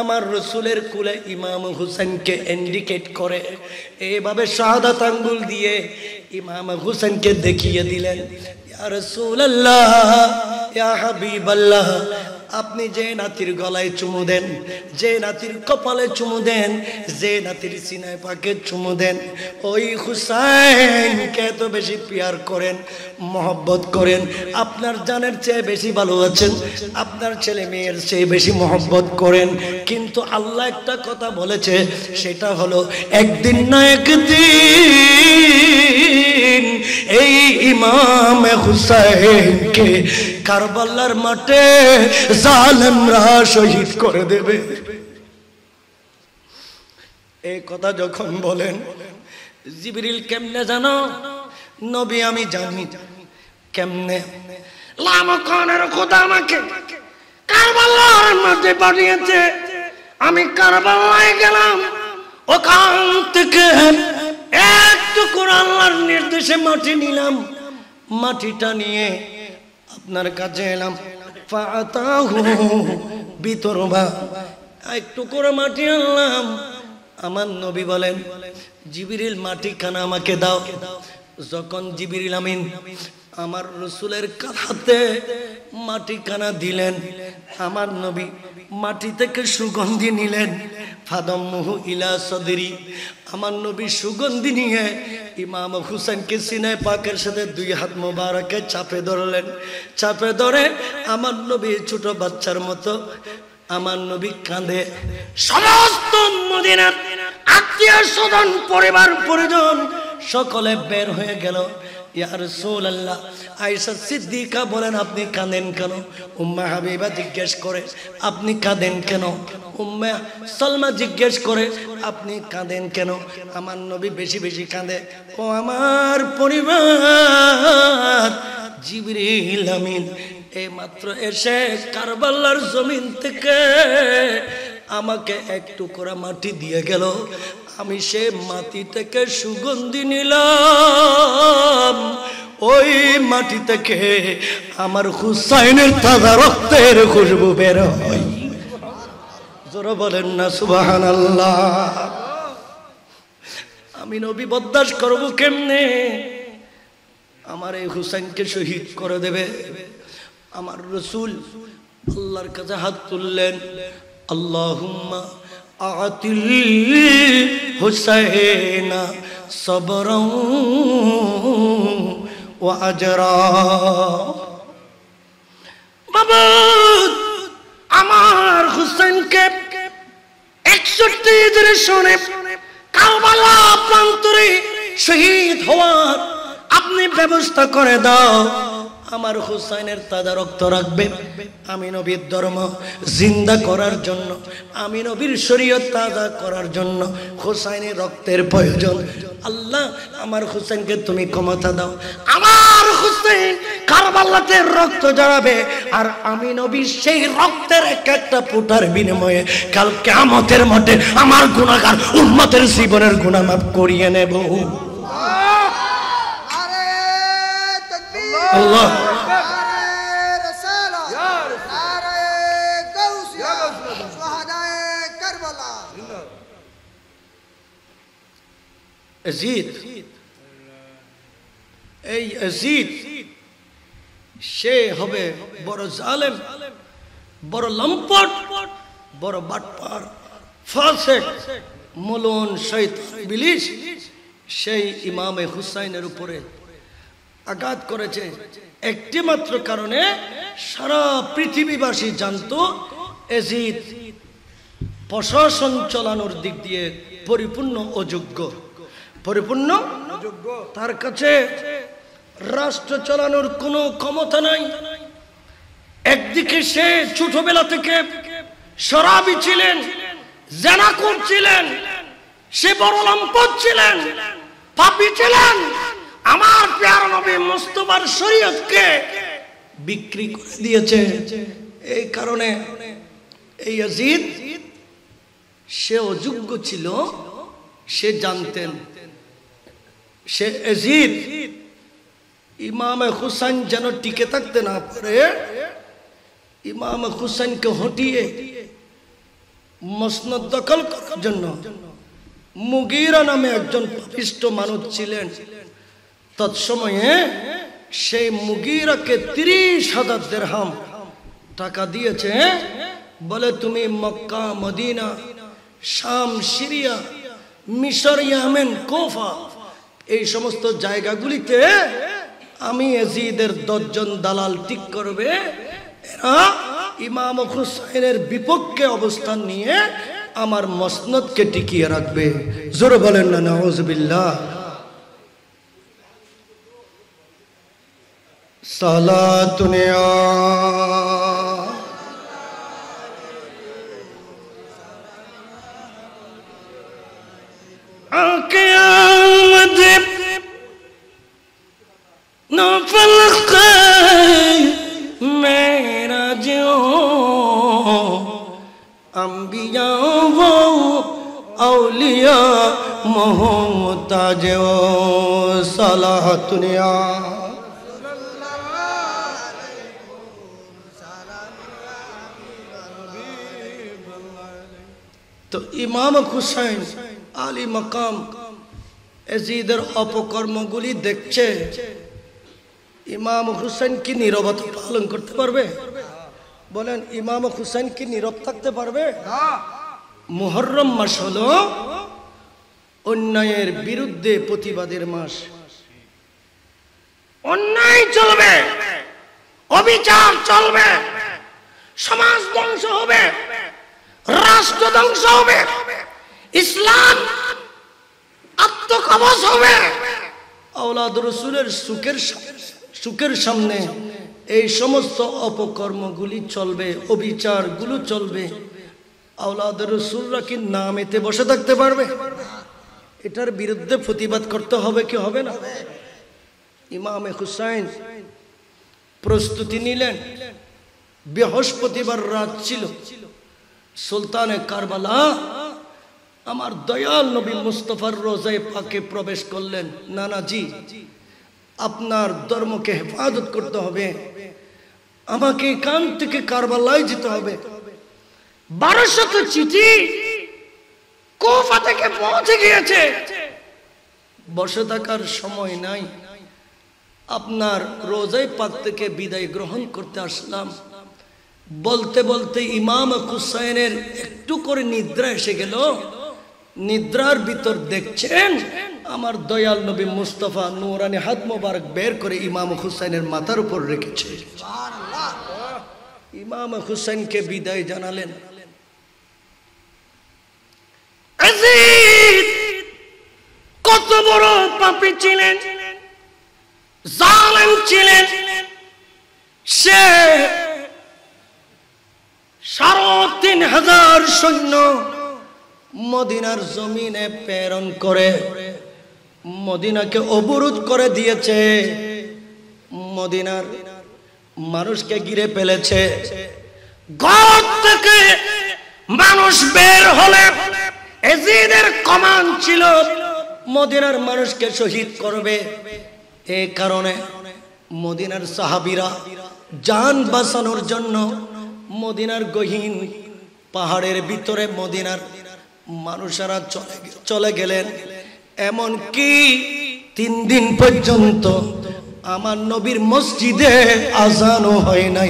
আমার রসুলের কুলে ইমাম হুসেনকে ইন্ডিকেট করে এইভাবে শাহাদাত আঙ্গুল দিয়ে ইমাম হুসেনকে দেখিয়ে দিলেন, ইয়া রাসূলুল্লাহ, ইয়া হাবিবাল্লাহ, আপনি যে নাতির গলায় চুমু দেন, যে নাতির কপালে চুমু দেন, যে নাতির সিনায় পাকে চুমু দেন, ওই হুসাইনকে এত বেশি পিয়ার করেন, মহব্বত করেন, আপনার জানের চেয়ে বেশি ভালোবাসেন, আপনার ছেলে মেয়ের চেয়ে বেশি মহব্বত করেন। কিন্তু আল্লাহ একটা কথা বলেছে, সেটা হলো একদিন না একদিন এই ইমাম হুসাইনকে কারবালার মাঠে জালেমরা শহীদ করে দেবে। এই কথা যখন বলেন, জিবরিল কেমনে জানো? নবী আমি জানি। কেমনে? লামকানের খোদা আমাকে কারবালার মাঠে পাঠিয়েছে, আমি কারবালায় গেলাম, ওখান থেকে একটু করে আল্লাহর নির্দেশে মাটি নিলাম, মাটিটা নিয়ে আপনার কাছে এলাম, ফাতাহু বিতরবা, একটু করে মাটি আনলাম। আমার নবী বলেন, জিবরিল মাটি খানা আমাকে দাও। যখন জিবরিল আমিন আমার রসুলের হাতে মাটি খানা দিলেন, আমার নবী মাটি থেকে সুগন্ধি নিলেন, ফাদাম্মুহু ইলা সদরি, আমার নবী সুগন্ধি নিয়ে ইমাম হুসেনকে সিনায় পাকের সাথে দুই হাত মোবারকে চাপে ধরলেন। চাপে ধরে আমার নবী ছোট বাচ্চার মতো আমার নবী কাঁদে। সমস্ত মদিনার আত্মীয় স্বজন পরিবার পরিজন সকলে বের হয়ে গেল। ইয়া রাসূলুল্লাহ, আয়েশা সিদ্দিকা বলেন, আপনি কাঁদেন কেন? উম্মে হাবিবা জিজ্ঞেস করে, আপনি কাঁদেন কেন? উম্মে সালমা জিজ্ঞেস করে, আপনি কাঁদেন কেন? আমার নবী বেশি বেশি কাঁদে। ও আমার পরিবার, জিবরিল আমিন এই মাত্র এসে কারবালার জমিন থেকে আমাকে একটু করে মাটি দিয়ে গেল, আমি সে মাটি থেকে সুগন্ধি নিলাম, ওই মাটি থেকে আমার হুসাইনের তাজা রক্তের খুশবু বের হয়। জোরে বলেন না সুবহানাল্লাহ। আমি নবী বরদাস্ত করব কেমনে? আমার এই হুসাইনকে শহীদ করে দেবে। আমার রসুল আল্লাহর কাছে হাত তুললেন, আল্লাহুম্মা আতিল হুসাইনা সবরান ওয়া আজরা। মাবুদ, আমার হুসাইনকে 61 জেনারেশনে কারবালা প্রান্তরে শহীদ হওয়ার আপনি ব্যবস্থা করে দাও। আমার হুসাইনের তাজা রক্ত রাখবে, আমি নবীর ধর্ম জিন্দা করার জন্য, আমি নবীর শরীয়ত তাজা করার জন্য হুসাইনের রক্তের প্রয়োজন। আল্লাহ, আমার হুসাইনকে তুমি ক্ষমতা দাও। আমার হুসাইন কারবালাতে রক্ত ঝরাবে, আর আমি নবী সেই রক্তের এক একটা ফোঁটার বিনিময়ে কাল কিয়ামতের মাঠে আমার গুনাহগার উম্মতের জীবনের গুনাহ মাফ করিয়ে নেব। আল্লাহ, ইয়াজিদ, এই ইয়াজিদ সে হবে বড় জালেম, বড় লম্পট, বড় বাটপার, ফাসিক, মুলুন, শয়তান, ইবলিস। সেই ইমামে হুসাইনের উপরে আঘাত করেছে একটি মাত্র কারণে, সারা পৃথিবীবাসী জানতো ইয়াজিদ প্রশাসন চালানোর দিক দিয়ে পরিপূর্ণ অযোগ্য, পরিপূর্ণ অযোগ্য। তার কাছে রাষ্ট্র চালানোর কোনো ক্ষমতা নাই। একদিকে সে ছোটবেলা থেকে শরাবী ছিলেন, জানাখোর ছিলেন, সে বড় লম্পট ছিলেন, পাপী ছিলেন। আমার প্যারা নবী মুস্তাফার শরীয়তকে বিক্রি করে দিয়েছে। এই কারণে এই ইয়াজিদ সে অযোগ্য ছিল, সে জানতেন। সে ইয়াজিদ ইমামে হুসাইন যেন টিকে থাকতে না পারে, ইমাম হুসাইনকে হটিয়ে মসনদ দখল করার জন্য মুগীরা নামে একজন পাপিষ্ঠ মানুষ ছিলেন। তৎসময়ে সেই মুগীরাকে 30,000 দিরহাম টাকা দিয়েছে, বলে তুমি মক্কা, মদিনা, শাম, সিরিয়া, মিশর, ইয়েমেন, কুফা এই সমস্ত জায়গাগুলিতে আমি ইয়াজিদের 10 জন দালাল ঠিক করবে, এরা ইমাম হুসাইনের বিপক্ষে অবস্থান নিয়ে আমার মসনদকে টিকিয়ে রাখবে। জোরে বলেন না নাউজুবিল্লাহ। সালাতুন मेरा जो अंबिया वो औलिया मोहताज सलाह दुनिया। तो इमाम हुसैन आली मकाम याजीদের অপকর্মগুলি দেখছে, ইমাম হুসেন কি নীরবতা পালন করতে পারবে? বলেন, ইমাম হুসেন কি নীরব থাকতে পারবে? মুহররম মাস হলো অন্যায়ের বিরুদ্ধে প্রতিবাদের মাস। অন্যায় চলবে, অবিচার চলবে, সমাজ ধ্বংস হবে, রাষ্ট্র ধ্বংস হবে, ইসলাম আত্মকবজ হবে। আওলাদ রাসূলের সুখের সামনে এই সমস্ত অপকর্মগুলি চলবে, অবিচারগুলো চলবে। আওলাদ রাসূলরা কি নামেতে বসে থাকতে পারবে? এটার বিরুদ্ধে প্রতিবাদ করতে হবে কি হবে না? ইমাম হুসাইন প্রস্তুতি নিলেন। বৃহস্পতিবার রাত ছিল। সুলতানে কারবালা আমার দয়াল নবী মুস্তাফার রোজায় পাকে প্রবেশ করলেন। নানাজি, আপনার ধর্মকে হেফাজত করতে হবে, আমাকে এখান থেকে কারবালায় যেতে হবে। 1200 চিঠি কুফা থেকে পৌঁছে গিয়েছে, বসে থাকার সময় নাই। আপনার রোজায় পাক থেকে বিদায় গ্রহণ করতে আসলাম। বলতে বলতে ইমাম হুসাইনের একটু করে নিদ্রা এসে গেল। নিদ্রার ভিতর দেখছেন আমার দয়াল নবী মুস্তাফা নূরানি হাত মোবারক বের করে ইমাম হুসাইনের মাথার উপর রেখেছে। ইমাম হুসাইনকে বিদায় জানালেন। ইয়াজিদ কত বড় পাপী ছিলেন, জালেম ছিলেন। সে ৩,৫০০ সৈন্য মদিনার জমিনে প্রেরণ করে মদিনাকে অবরোধ করে দিয়েছে, মদিনার মানুষকে ঘিরে ফেলেছে। ঘর থেকে মানুষ বের হলে ইয়াজিদের কমান্ড ছিল মদিনার মানুষকে শহীদ করবে। এই কারণে মদিনার সাহাবীরা জান বাঁচানোর জন্য মদিনার গহীন পাহাড়ের ভিতরে মদিনার মানুষেরা চলে গেলেন। এমন কি 3 দিন পর্যন্ত আমার নবীর মসজিদে আজানও হয় নাই,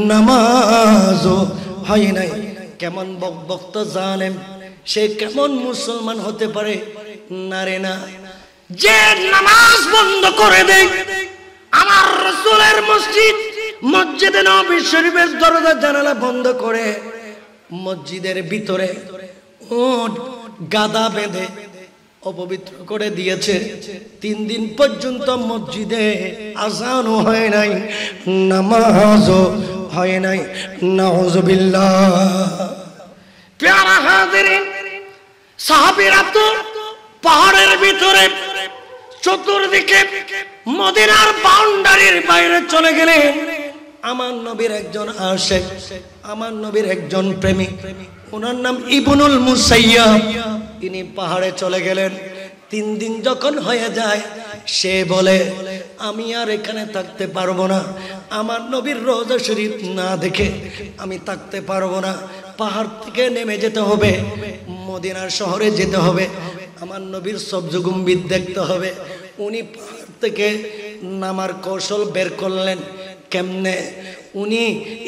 নামাজও হয় নাই। কেমন বক্ত জানেন, সে কেমন মুসলমান হতে পারে? না রে না, যে নামাজ বন্ধ করে দেয়, আমার রাসূলের মসজিদে নববী শরীফের দরজা জানালা বন্ধ করে মসজিদের ভিতরে উট গাদা বেঁধে অপবিত্র করে দিয়েছে। 3 দিন পর্যন্ত মসজিদে আযানও হয় নাই, নামাজও হয় নাই। নাউযুবিল্লাহ। প্যারা হাজিরিন, সাহাবীরা তো পাহাড়ের ভিতরে চতুর্দিকে মদিনার বাউন্ডারির বাইরে চলে গেলেন। আমার নবীর একজন আশিক, আমার নবীর একজন প্রেমিক, ওনার নাম ইবনুল মুসাইয়াব, ইনি পাহাড়ে চলে গেলেন। 3 দিন যখন হয়ে যায়, সে বলে আমি আর এখানে থাকতে পারবো না, আমার নবীর রওজা শরীফ না দেখে আমি থাকতে পারবো না। পাহাড় থেকে নেমে যেতে হবে, মদিনার শহরে যেতে হবে, আমার নবীর সবজ গম্ভীর দেখতে হবে। উনি পাহাড় থেকে নামার কৌশল বের করলেন। কেমনে? উনি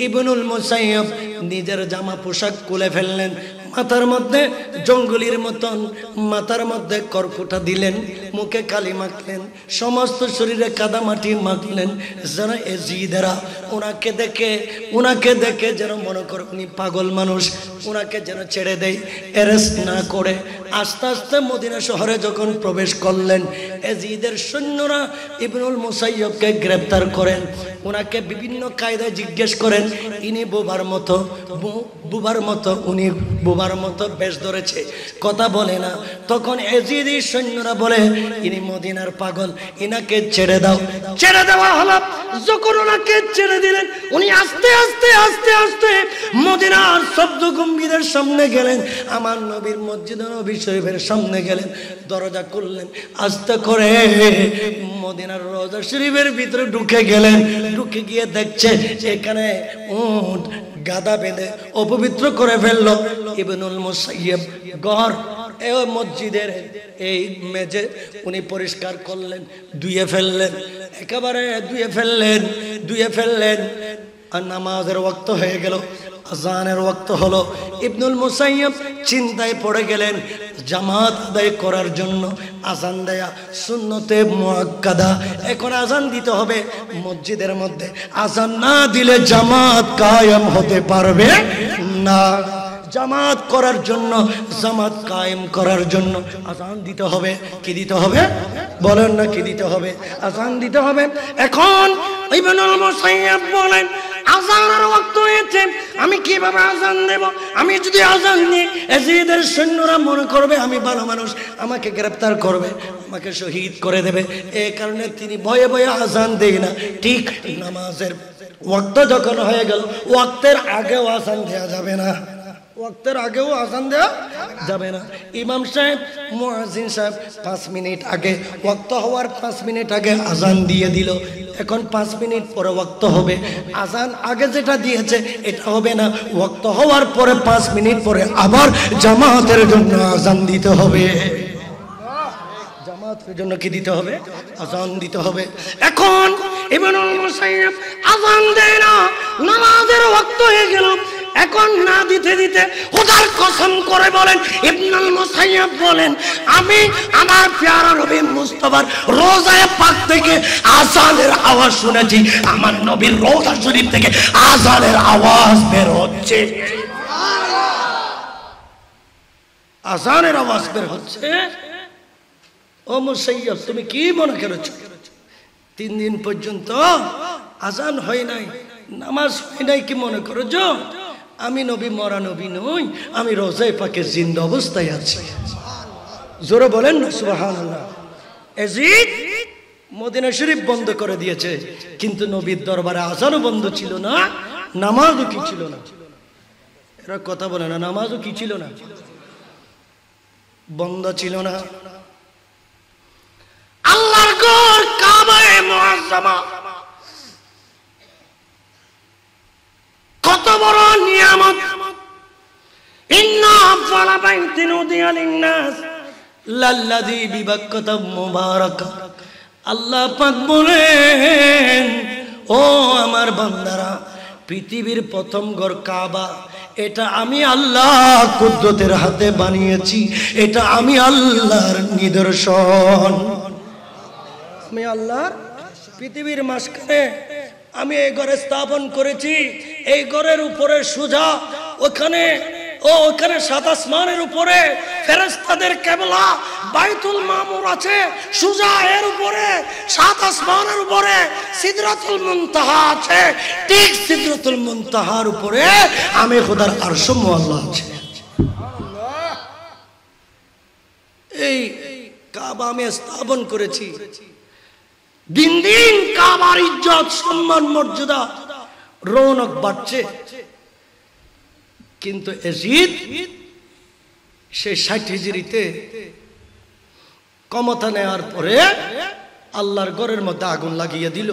ইবনুল মুসাইয়্যিব নিজের জামা পোশাক খুলে ফেললেন, মাথার মধ্যে জঙ্গলির মতন মাথার মধ্যে কর্কটা দিলেন, মুখে কালি মাখলেন, সমস্ত শরীরে কাদা মাটি মাখলেন, যেন এজিদেরা ওনাকে দেখে যেন মনে করে উনি পাগল মানুষ, ওনাকে যেন ছেড়ে দেয়, অ্যারেস্ট না করে। আস্তে আস্তে মদিনা শহরে যখন প্রবেশ করলেন, এজিদের সৈন্যরা ইবনুল মুসাইয়্যিবকে গ্রেপ্তার করেন, ওনাকে বিভিন্ন কায়দায় জিজ্ঞেস করেন। ইনি বুবার মতো উনি বুবার মতো বেশ ধরেছে, কথা বলে না। তখন এজিদি সৈন্যরা বলে ইনি মদিনার পাগল, ইনাকে ছেড়ে দাও। ছেড়ে দেওয়া হলো। যখন ওনাকে ছেড়ে দিলেন, উনি আস্তে আস্তে আস্তে আস্তে মদিনার শব্দ গম্ভীরের সামনে গেলেন, আমার নবীর মসজিদ নবী শরীফের সামনে গেলেন, দরজা খুললেন, আস্তে করে মদিনার রওজা শরীফের ভিতরে ঢুকে গেলেন। ঢুকে গিয়ে দেখছে এখানে উট গাদা বেঁধে অপবিত্র করে ফেললো। ইবনুল মুসাইয়্যিব গড় মসজিদের এই মেঝে উনি পরিষ্কার করলেন, ধুয়ে ফেললেন, একেবারে ধুয়ে ফেললেন। আর নামাজের ওয়াক্ত হয়ে গেল, আজানের ওয়াক্ত হলো। ইবনুল মুসাইয়্যিব চিন্তায় পড়ে গেলেন, জামাত আদায় করার জন্য আজান দেয়া সুন্নতে মুআক্কাদা, এখন আজান দিতে হবে মসজিদের মধ্যে। আজান না দিলে জামাত কায়েম হতে পারবে না। জামাত করার জন্য, জামাত কায়েম করার জন্য আজান দিতে হবে। কি দিতে হবে বলেন না? কি দিতে হবে? আজান দিতে হবে। এখন ইবনুল মুসাইয়্যিব বলেন, আজানের ওয়াক্ত হয়েছে, আমি কিভাবে আজান দেব? আমি যদি আজান দিই, এজিদের সৈন্যরা মনে করবে আমি ভালো মানুষ, আমাকে গ্রেফতার করবে, আমাকে শহীদ করে দেবে। এই কারণে তিনি ভয়ে ভয়ে আজান দেয় না। ঠিক নামাজের ওয়াক্ত যখন হয়ে গেল, ওয়াক্তের আগেও আজান দেওয়া যাবে না, ওয়াক্তের আগেও আজান দেওয়া যাবে না। ইমাম সাহেব, মুয়াজ্জিন সাহেব 5 মিনিট আগে, ওয়াক্ত হওয়ার 5 মিনিট আগে আজান দিয়ে দিল। এখন 5 মিনিট পরে ওয়াক্ত হবে। আজান আগে যেটা দিয়েছে এটা হবে না, ওয়াক্ত হওয়ার পরে 5 মিনিট পরে আবার জামাতের জন্য আজান দিতে হবে। জামাতের জন্য কি দিতে হবে? আজান দিতে হবে। এখন ইবনুল মুসাইয়্যিব আজান দেয় না, নামাজের ওয়াক্ত হয়ে গেল। এখন না দিতে দিতে খোদার কসম করে বলেন, ইবনুল মুসাইয়্যিব বলেন, আমি আমার প্যারা নবী মুস্তাফার রওজায়ে পাক থেকে আজানের আওয়াজ শুনেছি। আমার নবীর রওজা শরীফ থেকে আজানের আওয়াজ বের হচ্ছে, আজানের আওয়াজ বের হচ্ছে। ও মুসাইয়্যিব, তুমি কি মনে করেছো 3 দিন পর্যন্ত আজান হয় নাই, নামাজ হয় নাই, কি মনে করেছো আমি নবী মরা নবী নই? আমি রওজায়ে পাকে জিন্দা অবস্থায় আছি। জোরে বলেন না সুবহানাল্লাহ। এজিদ মদিনা শরীফ বন্ধ করে দিয়েছে, কিন্তু নবীর দরবারে আজানও বন্ধ ছিল না, নামাজও কি ছিল না? এরা কথা বলে না, নামাজও কি ছিল না? বন্ধ ছিল না। আল্লাহর ঘর কাবায়ে মুআজ্জামা কত বড় নিয়ামত। ইন্না আফযালা বাইতিন উদিয়া লিন-নাস লাল্লাযী বিবাক্কাতা মুবারাকা। আল্লাহ পাক বলেন, ও আমার বান্দারা, পৃথিবীর প্রথম ঘর কাবা, এটা আমি আল্লাহ কুদরতের হাতে বানিয়েছি, এটা আমি আল্লাহর নিদর্শন। আমি আল্লাহর পৃথিবীর মাঝখানে আমি এই ঘরে স্থাপন করেছি। এই ঘরের উপরে সোজা ওখানে 7 আসমানের উপরে ফেরেশতাদের কিবলা বাইতুল মামুর আছে, সোজা এর উপরে 7 আসমানের উপরে সিদরাতুল মুনতাহা আছে। ঠিক সিদরাতুল মুনতাহার উপরে আমি খোদার আরশ মুআল্লা আছে। এই কাবা আমি স্থাপন করেছি। দিন দিন কাবার ইজ্জত, সম্মান, মর্যাদা, রৌনক বাড়ছে। কিন্তু এজিদ সে 60 হিজরিতে ক্ষমতা নেওয়ার পরে আল্লাহর ঘরের মধ্যে আগুন লাগিয়ে দিল।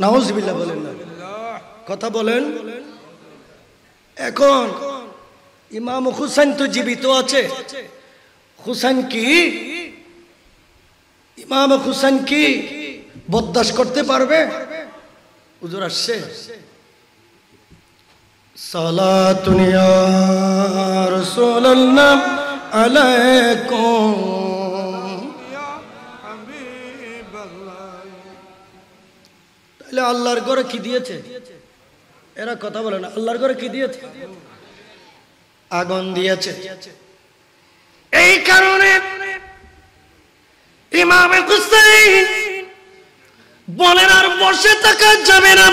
নাউজুবিল্লাহ বলেন না, কথা বলেন। এখন ইমাম হুসাইন তো জীবিত আছে, হুসাইন কি ইমাম হুসাইন কি বরদাস্ত করতে পারবে? হুজুর আসছে, সালাতুন ইয়া রাসূলুল্লাহ আলাইকুম ইয়া হাবিবাল্লাহ। তাহলে আল্লাহর ঘরে কি দিয়েছে? এরা কথা বলে না। আল্লাহর ঘরে কি দিয়েছে? আগুন দিয়েছে। এই কারণে ইমাম হুসাইন বলেন আর বসে থাকা যাবে না,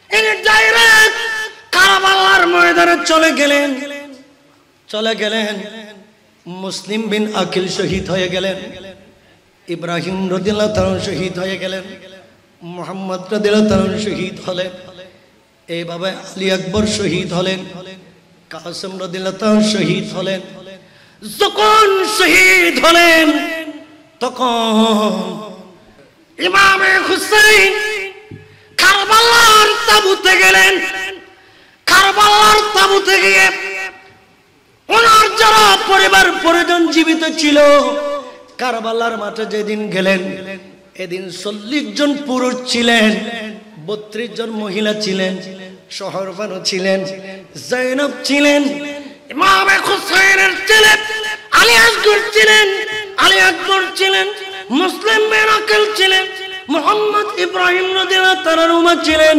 ইনি ডাইরেক্ট কারবালার ময়দানে চলে গেলেন। মুসলিম বিন আকিল শহীদ হয়ে গেলেন, ইব্রাহিম রাদিয়াল্লাহু তাআলা শহীদ হয়ে গেলেন, মুহাম্মদ রাদিয়াল্লাহু তাআলা শহীদ হলেন, এইভাবে আলী আকবর শহীদ হলেন, কাসেম রাদিয়াল্লাহু তাআলা শহীদ হলেন। যখন শহীদ হলেন তখন ইমাম হুসাইন কারবালার তাঁবুতে গেলেন। কারবালার তাঁবুতে গিয়ে ওনার যারা পরিবার পরিজন জীবিত ছিল, কারবালার মাঠে যেদিন গেলেন এদিন 40 জন পুরুষ ছিলেন, 32 জন মহিলা ছিলেন, শহরবানু ছিলেন, জাইনাব ছিলেন, ইমাম হুসাইনের ছেলে আলী আসগর ছিলেন, আলী আকবর ছিলেন, মুসলিম বিন আকিল ছিলেন, মুহাম্মদ ইব্রাহিম রাদিয়াল্লাহু তাআলা ছিলেন।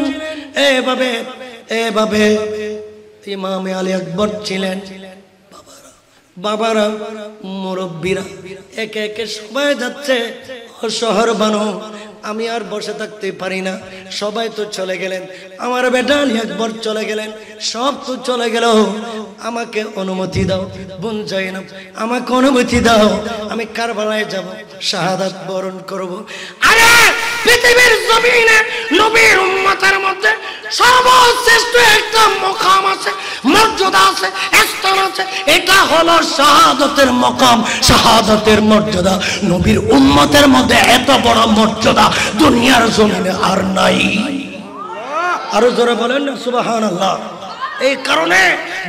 এভাবে ইমাম আলী আকবর ছিলেন। বাবারা মুরব্বীরা একে একে সবাই যাচ্ছে। শহর বানো, আমি আর বসে থাকতে পারি না, সবাই তো চলে গেলেন, আমার বেটা আলী আকবর চলে গেলেন, সব তো চলে গেল, আমাকে অনুমতি দাও। বোন জাইনাব আমাকে অনুমতি দাও, আমি কারবালায় যাব, শাহাদাত বরণ করব। আরে পৃথিবীর জমিনে নবীর উম্মতের মধ্যে সর্বশ্রেষ্ঠ একটা মকাম আছে, মর্যাদা আছে, স্থান আছে, এটা হলো শাহাদাতের মকাম, শাহাদাতের মর্যাদা। নবীর উম্মতের মধ্যে এত বড় মর্যাদা দুনিয়ার জমিনে আর নাই। আরো জোরে বলেন না সুবহানাল্লাহ। এই কারণে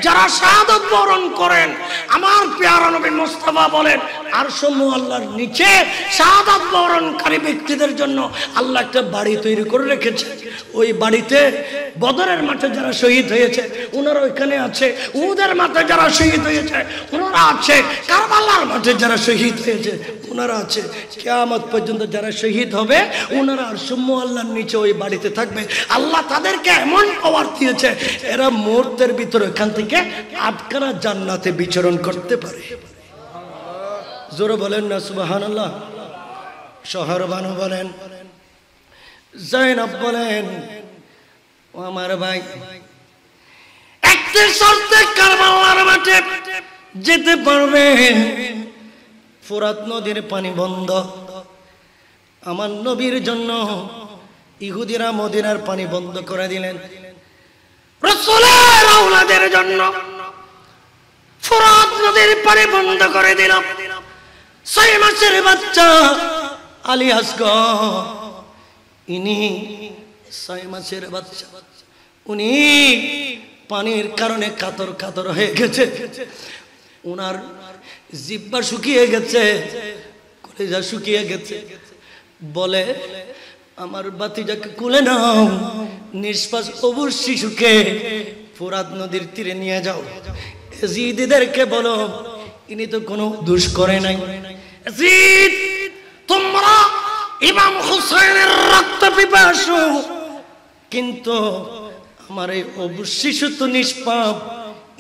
যারা শাহাদাত বরণ করেন, আমার প্যারা নবী মুস্তাফা বলেন আরশ আল্লাহর নিচে শাহাদাত বরণকারী ব্যক্তিদের জন্য আল্লাহ একটা বাড়ি তৈরি করে রেখেছে। ওই বাড়িতে বদরের মাঠে যারা শহীদ হয়েছে ওনারা ওইখানে আছে, উহুদের মাঠে যারা শহীদ হয়েছে ওনারা আছে, কারবালার মাঠে যারা শহীদ হয়েছে ওনারা আছে, কিয়ামত পর্যন্ত যারা শহীদ হবে ওনারা আরশ আল্লাহর নিচে ওই বাড়িতে থাকবে। আল্লাহ তাদেরকে এমন পাওয়ার দিয়েছে, এরা মুহূর্তের ভিতরে এখান থেকে 8খানা জান্নাতে বিচরণ করতে পারে। জোরে বলেন না সুবহানাল্লাহ। শহর বানু বলেন, জাইনাব বলেন, ও আমার ভাই, একটি শর্তে কারবালার মাঠে যেতে পারবে, ফোরাত নদীর পানি বন্ধ। আমার নবীর জন্য ইহুদিরা মদিনার পানি বন্ধ করে দিলেন, রাসূলের আওলাদের জন্য ফোরাত নদীর পানি বন্ধ করে দিল। 6 মাসের বাচ্চা আলী আসগর, ইনি 6 মাসের বাচ্চা, উনি পানির কারণে কাতর কাতর হয়ে গেছে, উনার জিহ্বা শুকিয়ে গেছে, কলিজা শুকিয়ে গেছে। বলে আমার বাতিজাকে কুলে নাও, নিষ্পাস অবুর শিশুকে ফোরাত নদীর তীরে নিয়ে যাও। ইয়াজিদদেরকে বলো ইনি তো কোনো দোষ করে নাই, ইয়াজিদ তোমরা ইমাম হুসাইনের রক্ত পিপাসু, কিন্তু আমার এই অবুর শিশু তো নিষ্পাপ,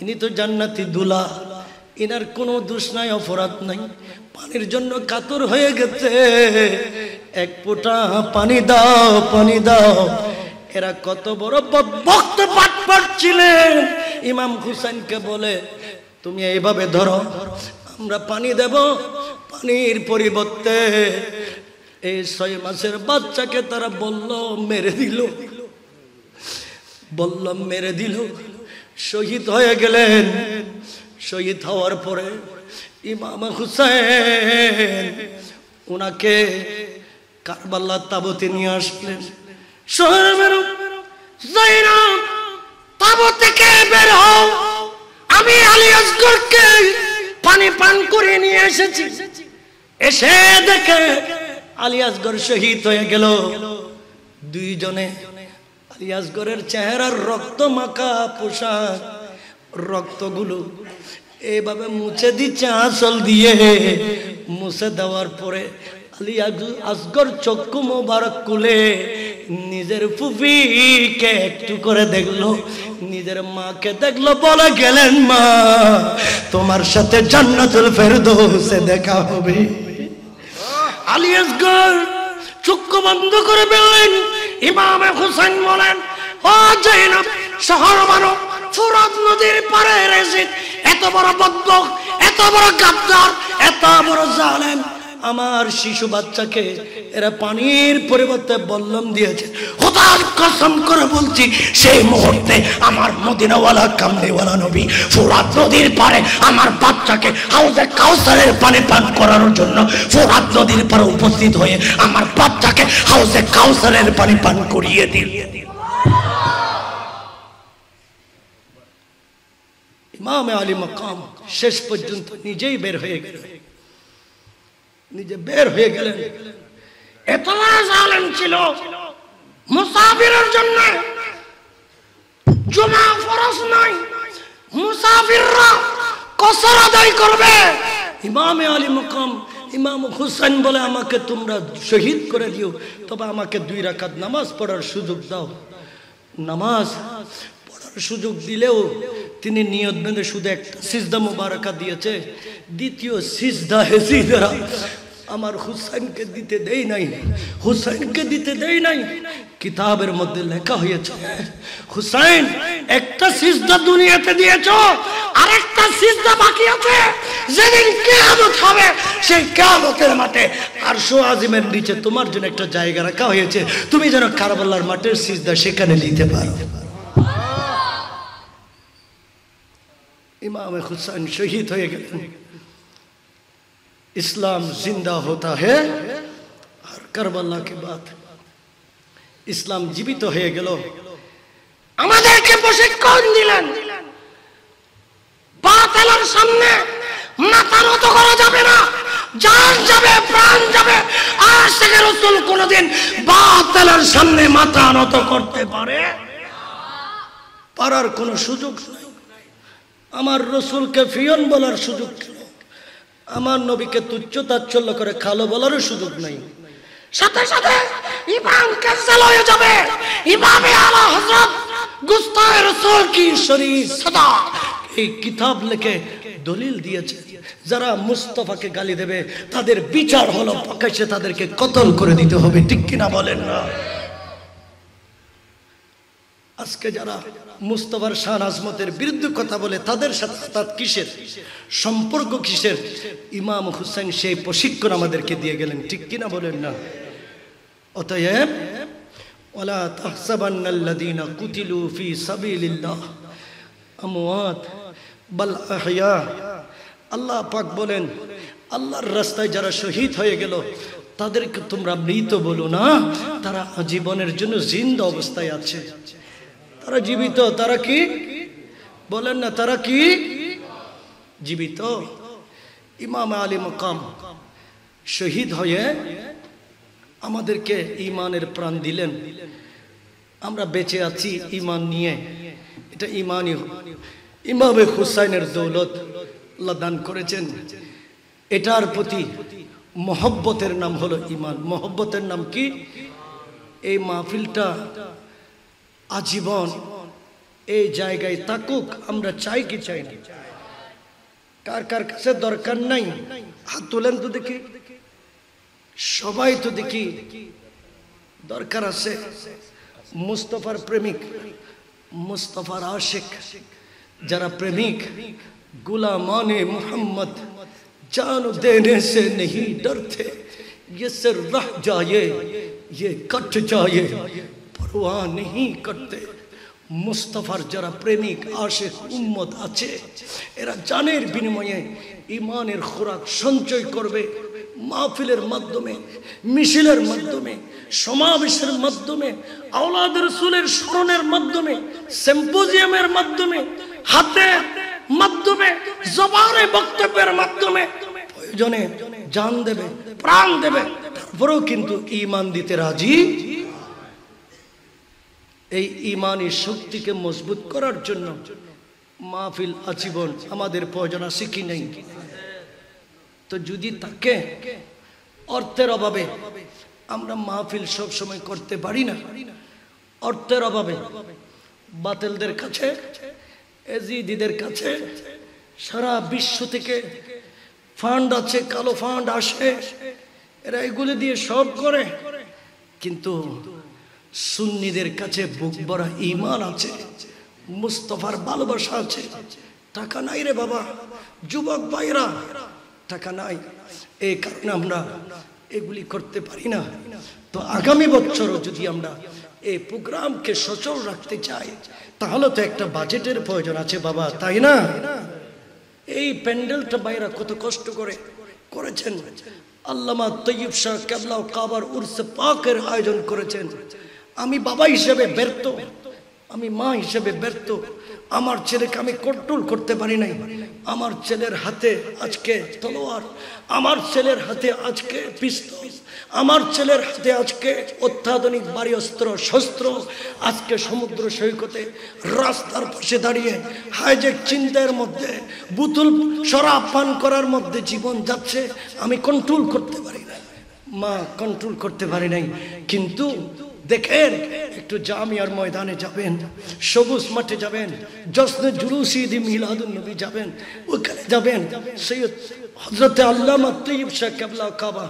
ইনি তো জান্নাতি দুলা, ইনার কোনো দোষ নাই, অপরাধ নাই, পানির জন্য কাতর হয়ে গেছে, এক ফোঁটা পানি দাও, পানি দাও। এরা কত বড় বক্ত বাটপার ছিলেন। ইমাম হুসাইনকে বলে তুমি এইভাবে ধরো, আমরা পানি দেব, পানির পরিবর্তে এই 6 মাসের বাচ্চাকে তারা বলল মেরে দিল, বলল মেরে দিল, শহীদ হয়ে গেলেন। শহীদ হওয়ার পরে ইমাম হুসাইন ওনাকে কারবালার তাবুতে নিয়ে আসলেন। জাইনাব তাবু থেকে বের হও, আমি আসগরকে পানি পান করে নিয়ে এসেছি, এসে দেখে আলী আসগর শহীদ হয়ে গেল। দুইজনে আলী আসগরের চেহারার রক্ত মাখা পোশাক, রক্তগুলো এইভাবে মুছে দিচ্ছে আঁচল দিয়ে। মুছে দেওয়ার পরে আলী আসগর চক্ষু মোবারক খুলে নিজের ফুফিকে একটু করে দেখলো, নিজের মাকে দেখলো, বলে গেলেন মা তোমার সাথে জান্নাতুল ফেরদৌসে দেখা হবে। আলী আসগর চক্ষু বন্ধ করে বললেন, ইমাম হুসাইন বলেন, ও জাইনাব শহর মানো, ফোরাত নদীর পারে এসে এত বড় বদবক, এত বড় গাদ্দার, এত বড় জালেম আমার শিশু বাচ্চাকে এরা পানির পরিবর্তে বল্লম দিয়েছে। খোদার কসম করে বলছি, সেই মুহূর্তে আমার মদিনাওয়ালা কামলিওয়ালা নবী ফোরাত নদীর পারে আমার বাচ্চাকে হাউজে কাউসারের পানি পান করানোর জন্য ফোরাত নদীর পারে উপস্থিত হয়ে আমার বাচ্চাকে হাউজে কাউসারের পানি পান করিয়ে দিল। ইমাম আলী মাকাম শেষ পর্যন্ত নিজেই বের হয়ে গেলেন, নিজে বের হয়ে গেলেন। এত বড় জালেম ছিল, মুসাফিরের জন্য জুমা ফরজ নয়, মুসাফিররা কসর আদায় করবে। ইমাম আলী মাকাম ইমাম হুসাইন বলে, আমাকে তোমরা শহীদ করে দিও, তবে আমাকে 2 রাকাত নামাজ পড়ার সুযোগ দাও। নামাজ পড়ার সুযোগ দিলেও তিনি নিয়ত বেঁধে শুধু একটা সিজদা মুবারাকা দিয়েছে, দ্বিতীয় সিজদা হেসিদরা আমার হুসাইনকে দিতে দেই নাই, হুসাইনকে দিতে দেই নাই। কিতাবের মধ্যে লেখা হয়েছে, হুসাইন একটা সিজদা দুনিয়াতে দিয়েছো, আরেকটা সিজদা বাকি আছে। যেদিন কিয়ামত হবে, সেই কিয়ামতের মাঠে আরশ আজিমের নিচে তোমার জন্য একটা জায়গা রাখা হয়েছে, তুমি যেন কারবালার মাঠের সিজদা সেখানে নিতে পারো। इमाम हुसैन शहीद हो गए। इस्लाम जिंदा होता है और करबला के बाद इस्लाम जीवित हो गেল। আমাদেরকে প্রশিক্ষণ দিলেন, বাতিলের সামনে মাথা নত করা যাবে না, জান যাবে প্রাণ যাবে। আশিক রাসূল কোনদিন বাতিলের সামনে মাথা নত করতে পারার কোনো সুযোগ নাই। আমার রাসূলকে ফিয়ন বলার সুযোগ নেই, আমার নবীকে তুচ্ছ তাচ্ছিল্য করে খালো বলারও সুযোগ নাই। সাথে সাথে ইমাম ক্যান্সেল হয়ে যাবে। ইমামে আলা হযরত গুস্তায়ে রাসূল কি শরীফ সদা এই কিতাব লিখে দলিল দিয়েছে, যারা মুস্তাফাকে গালি দেবে তাদের বিচার হলো প্রকাশ্যে তাদেরকে কতল করে দিতে হবে। ঠিক কিনা বলেন না? আজকে যারা মুস্তাফার শান আজমতের বিরুদ্ধে কথা বলে তাদের সাথে তার কিসের সম্পর্ক, কিসের? ইমাম হুসাইন সেই প্রশিক্ষণ আমাদেরকে দিয়ে গেলেন। ঠিক কিনা বলেন না? অতএব ওয়ালা তাহসাবান্নাল্লাযীনা কুতিলু ফি সাবিলিল্লাহ আমওয়াত বাল আহইয়া। আল্লাহ পাক বলেন, আল্লাহর রাস্তায় যারা শহীদ হয়ে গেল তাদেরকে তোমরা মৃত বলো না, তারা জীবনের জন্য জিন্দা অবস্থায় আছে, তারা জীবিত। তারা কি বলেন না? তারা কি জীবিত? ইমাম আলী মাকাম শহীদ হয়ে আমাদেরকে ঈমানের প্রাণ দিলেন। আমরা বেঁচে আছি ঈমান নিয়ে, এটা ঈমানই ইমামে হুসাইনের দৌলত আল্লাহ দান করেছেন। এটার প্রতি মহব্বতের নাম হলো ঈমান। মহব্বতের নাম কি? এই মাহফিলটা আজীবন এই জায়গায় থাকুক, আমরা চাই কি চাই না? কার কার কাছে দরকার নাই হাত তোলেন তো দেখি। সবাই তো দেখি দরকার আছে। মুস্তাফার প্রেমিক, মুস্তাফার আশিক, যারা প্রেমিক, गुलामाने मोहम्मद जान देने से नहीं डरते, ये सिर रह जाए ये कट जाए परवाह नहीं करते। मुस्तफार जरा प्रेमिक आशिक उम्मत आछे, एरा जानेर बिनिमये ईमानेर खुराक संचय करबे। महफिलेर माध्यमे, मिशिलेर माध्यमे, समावेशेर माध्यमे, औलाद रसूलेर स्मरणेर माध्यमे, सिम्पोजियामेर माध्यमे, हाथे মাধ্যমে, জবানে বক্তব্যের মাধ্যমে প্রয়োজনে জান দেবে, প্রাণ দেবে, তারপরেও কিন্তু ঈমান দিতে রাজি। এই ঈমানি শক্তিকে মজবুত করার জন্য মাহফিল আজীবন আমাদের প্রয়োজন আছে কি নেই? তো যদি তাকে অর্থের অভাবে আমরা মাহফিল সব সময় করতে পারি না, অর্থের অভাবে বাতিলদের কাছে, এজিদিদের কাছে সারা বিশ্ব থেকে ফান্ড আছে, কালো ফান্ড আসে, এরা এগুলি দিয়ে সব করে, কিন্তু সুন্নিদের কাছে বুক ভরা ঈমান আছে, মুস্তাফার ভালোবাসা আছে। টাকা নাই রে বাবা, যুবক ভাইরা টাকা নাই, এই কারণে আমরা এগুলি করতে পারি না। তো আগামী বছরও যদি আমরা এই প্রোগ্রামকে সচল রাখতে চাই, তাহলে তো একটা বাজেটের প্রয়োজন আছে বাবা, তাই না? এই প্যান্ডেলটা ভাইরা কত কষ্ট করে করেছেন। আল্লামা তৈয়ব শাহ কেবলা কাবার উরসে পাকের আয়োজন করেছেন। আমি বাবা হিসেবে ব্যর্থ, আমি মা হিসেবে ব্যর্থ। আমার ছেলেকে আমি কন্ট্রোল করতে পারি নাই। আমার ছেলের হাতে আজকে তলোয়ার, আমার ছেলের হাতে আজকে পিস্তল, আমার ছেলের হাতে আজকে অত্যাধুনিক ভারী অস্ত্র শস্ত্র। আজকে সমুদ্র সৈকতে রাস্তার পাশে দাঁড়িয়ে হাইজেক চিন্তার মধ্যে, বোতল শরাব পান করার মধ্যে জীবন যাচ্ছে। আমি কন্ট্রোল করতে পারি নাই, মা কন্ট্রোল করতে পারি নাই। কিন্তু দেখেন, একটু জামিয়ার ময়দানে যাবেন, সবুজ মাঠে যাবেন, জশ্নে জুলুস ঈদ মিলাদুন নবী যাবেন, ওখানে যাবেন, সৈয়দ হযরতে আল্লামা তৈয়ব শাহ কেবলা কাবা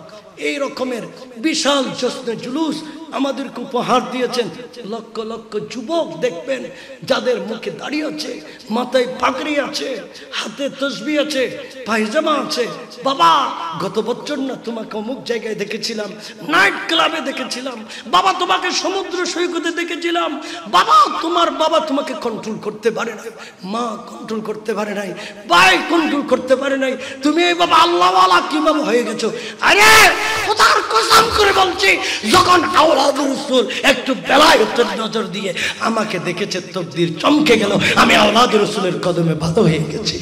এই রকমের বিশাল জশ্নে জুলুস আমাদেরকে উপহার দিয়েছেন। লক্ষ লক্ষ যুবক দেখবেন যাদের মুখে দাড়ি আছে, মাথায় পাগড়ি আছে, হাতে তসবিহ আছে, পায়জামা আছে। বাবা গত বছর না তোমাকে অমুক জায়গায় দেখেছিলাম, নাইট ক্লাবে দেখেছিলাম, বাবা তোমাকে সমুদ্র সৈকতে দেখেছিলাম, বাবা তোমার বাবা তোমাকে কন্ট্রোল করতে পারে নাই, মা কন্ট্রোল করতে পারে নাই, ভাই কন্ট্রোল করতে পারে নাই। তুমি এই বাবা আল্লাহওয়ালা কিভাবে হয়ে গেছো? আরে খোদার কসম করে বলছি, যখন আওলাদুর রাসূল একটু বেলায়েতের নজর দিয়ে আমাকে দেখেছে, তকদীর চমকে গেল, আমি আওলাদুর রাসূলের কদমে বাঁধা হয়ে গেছি।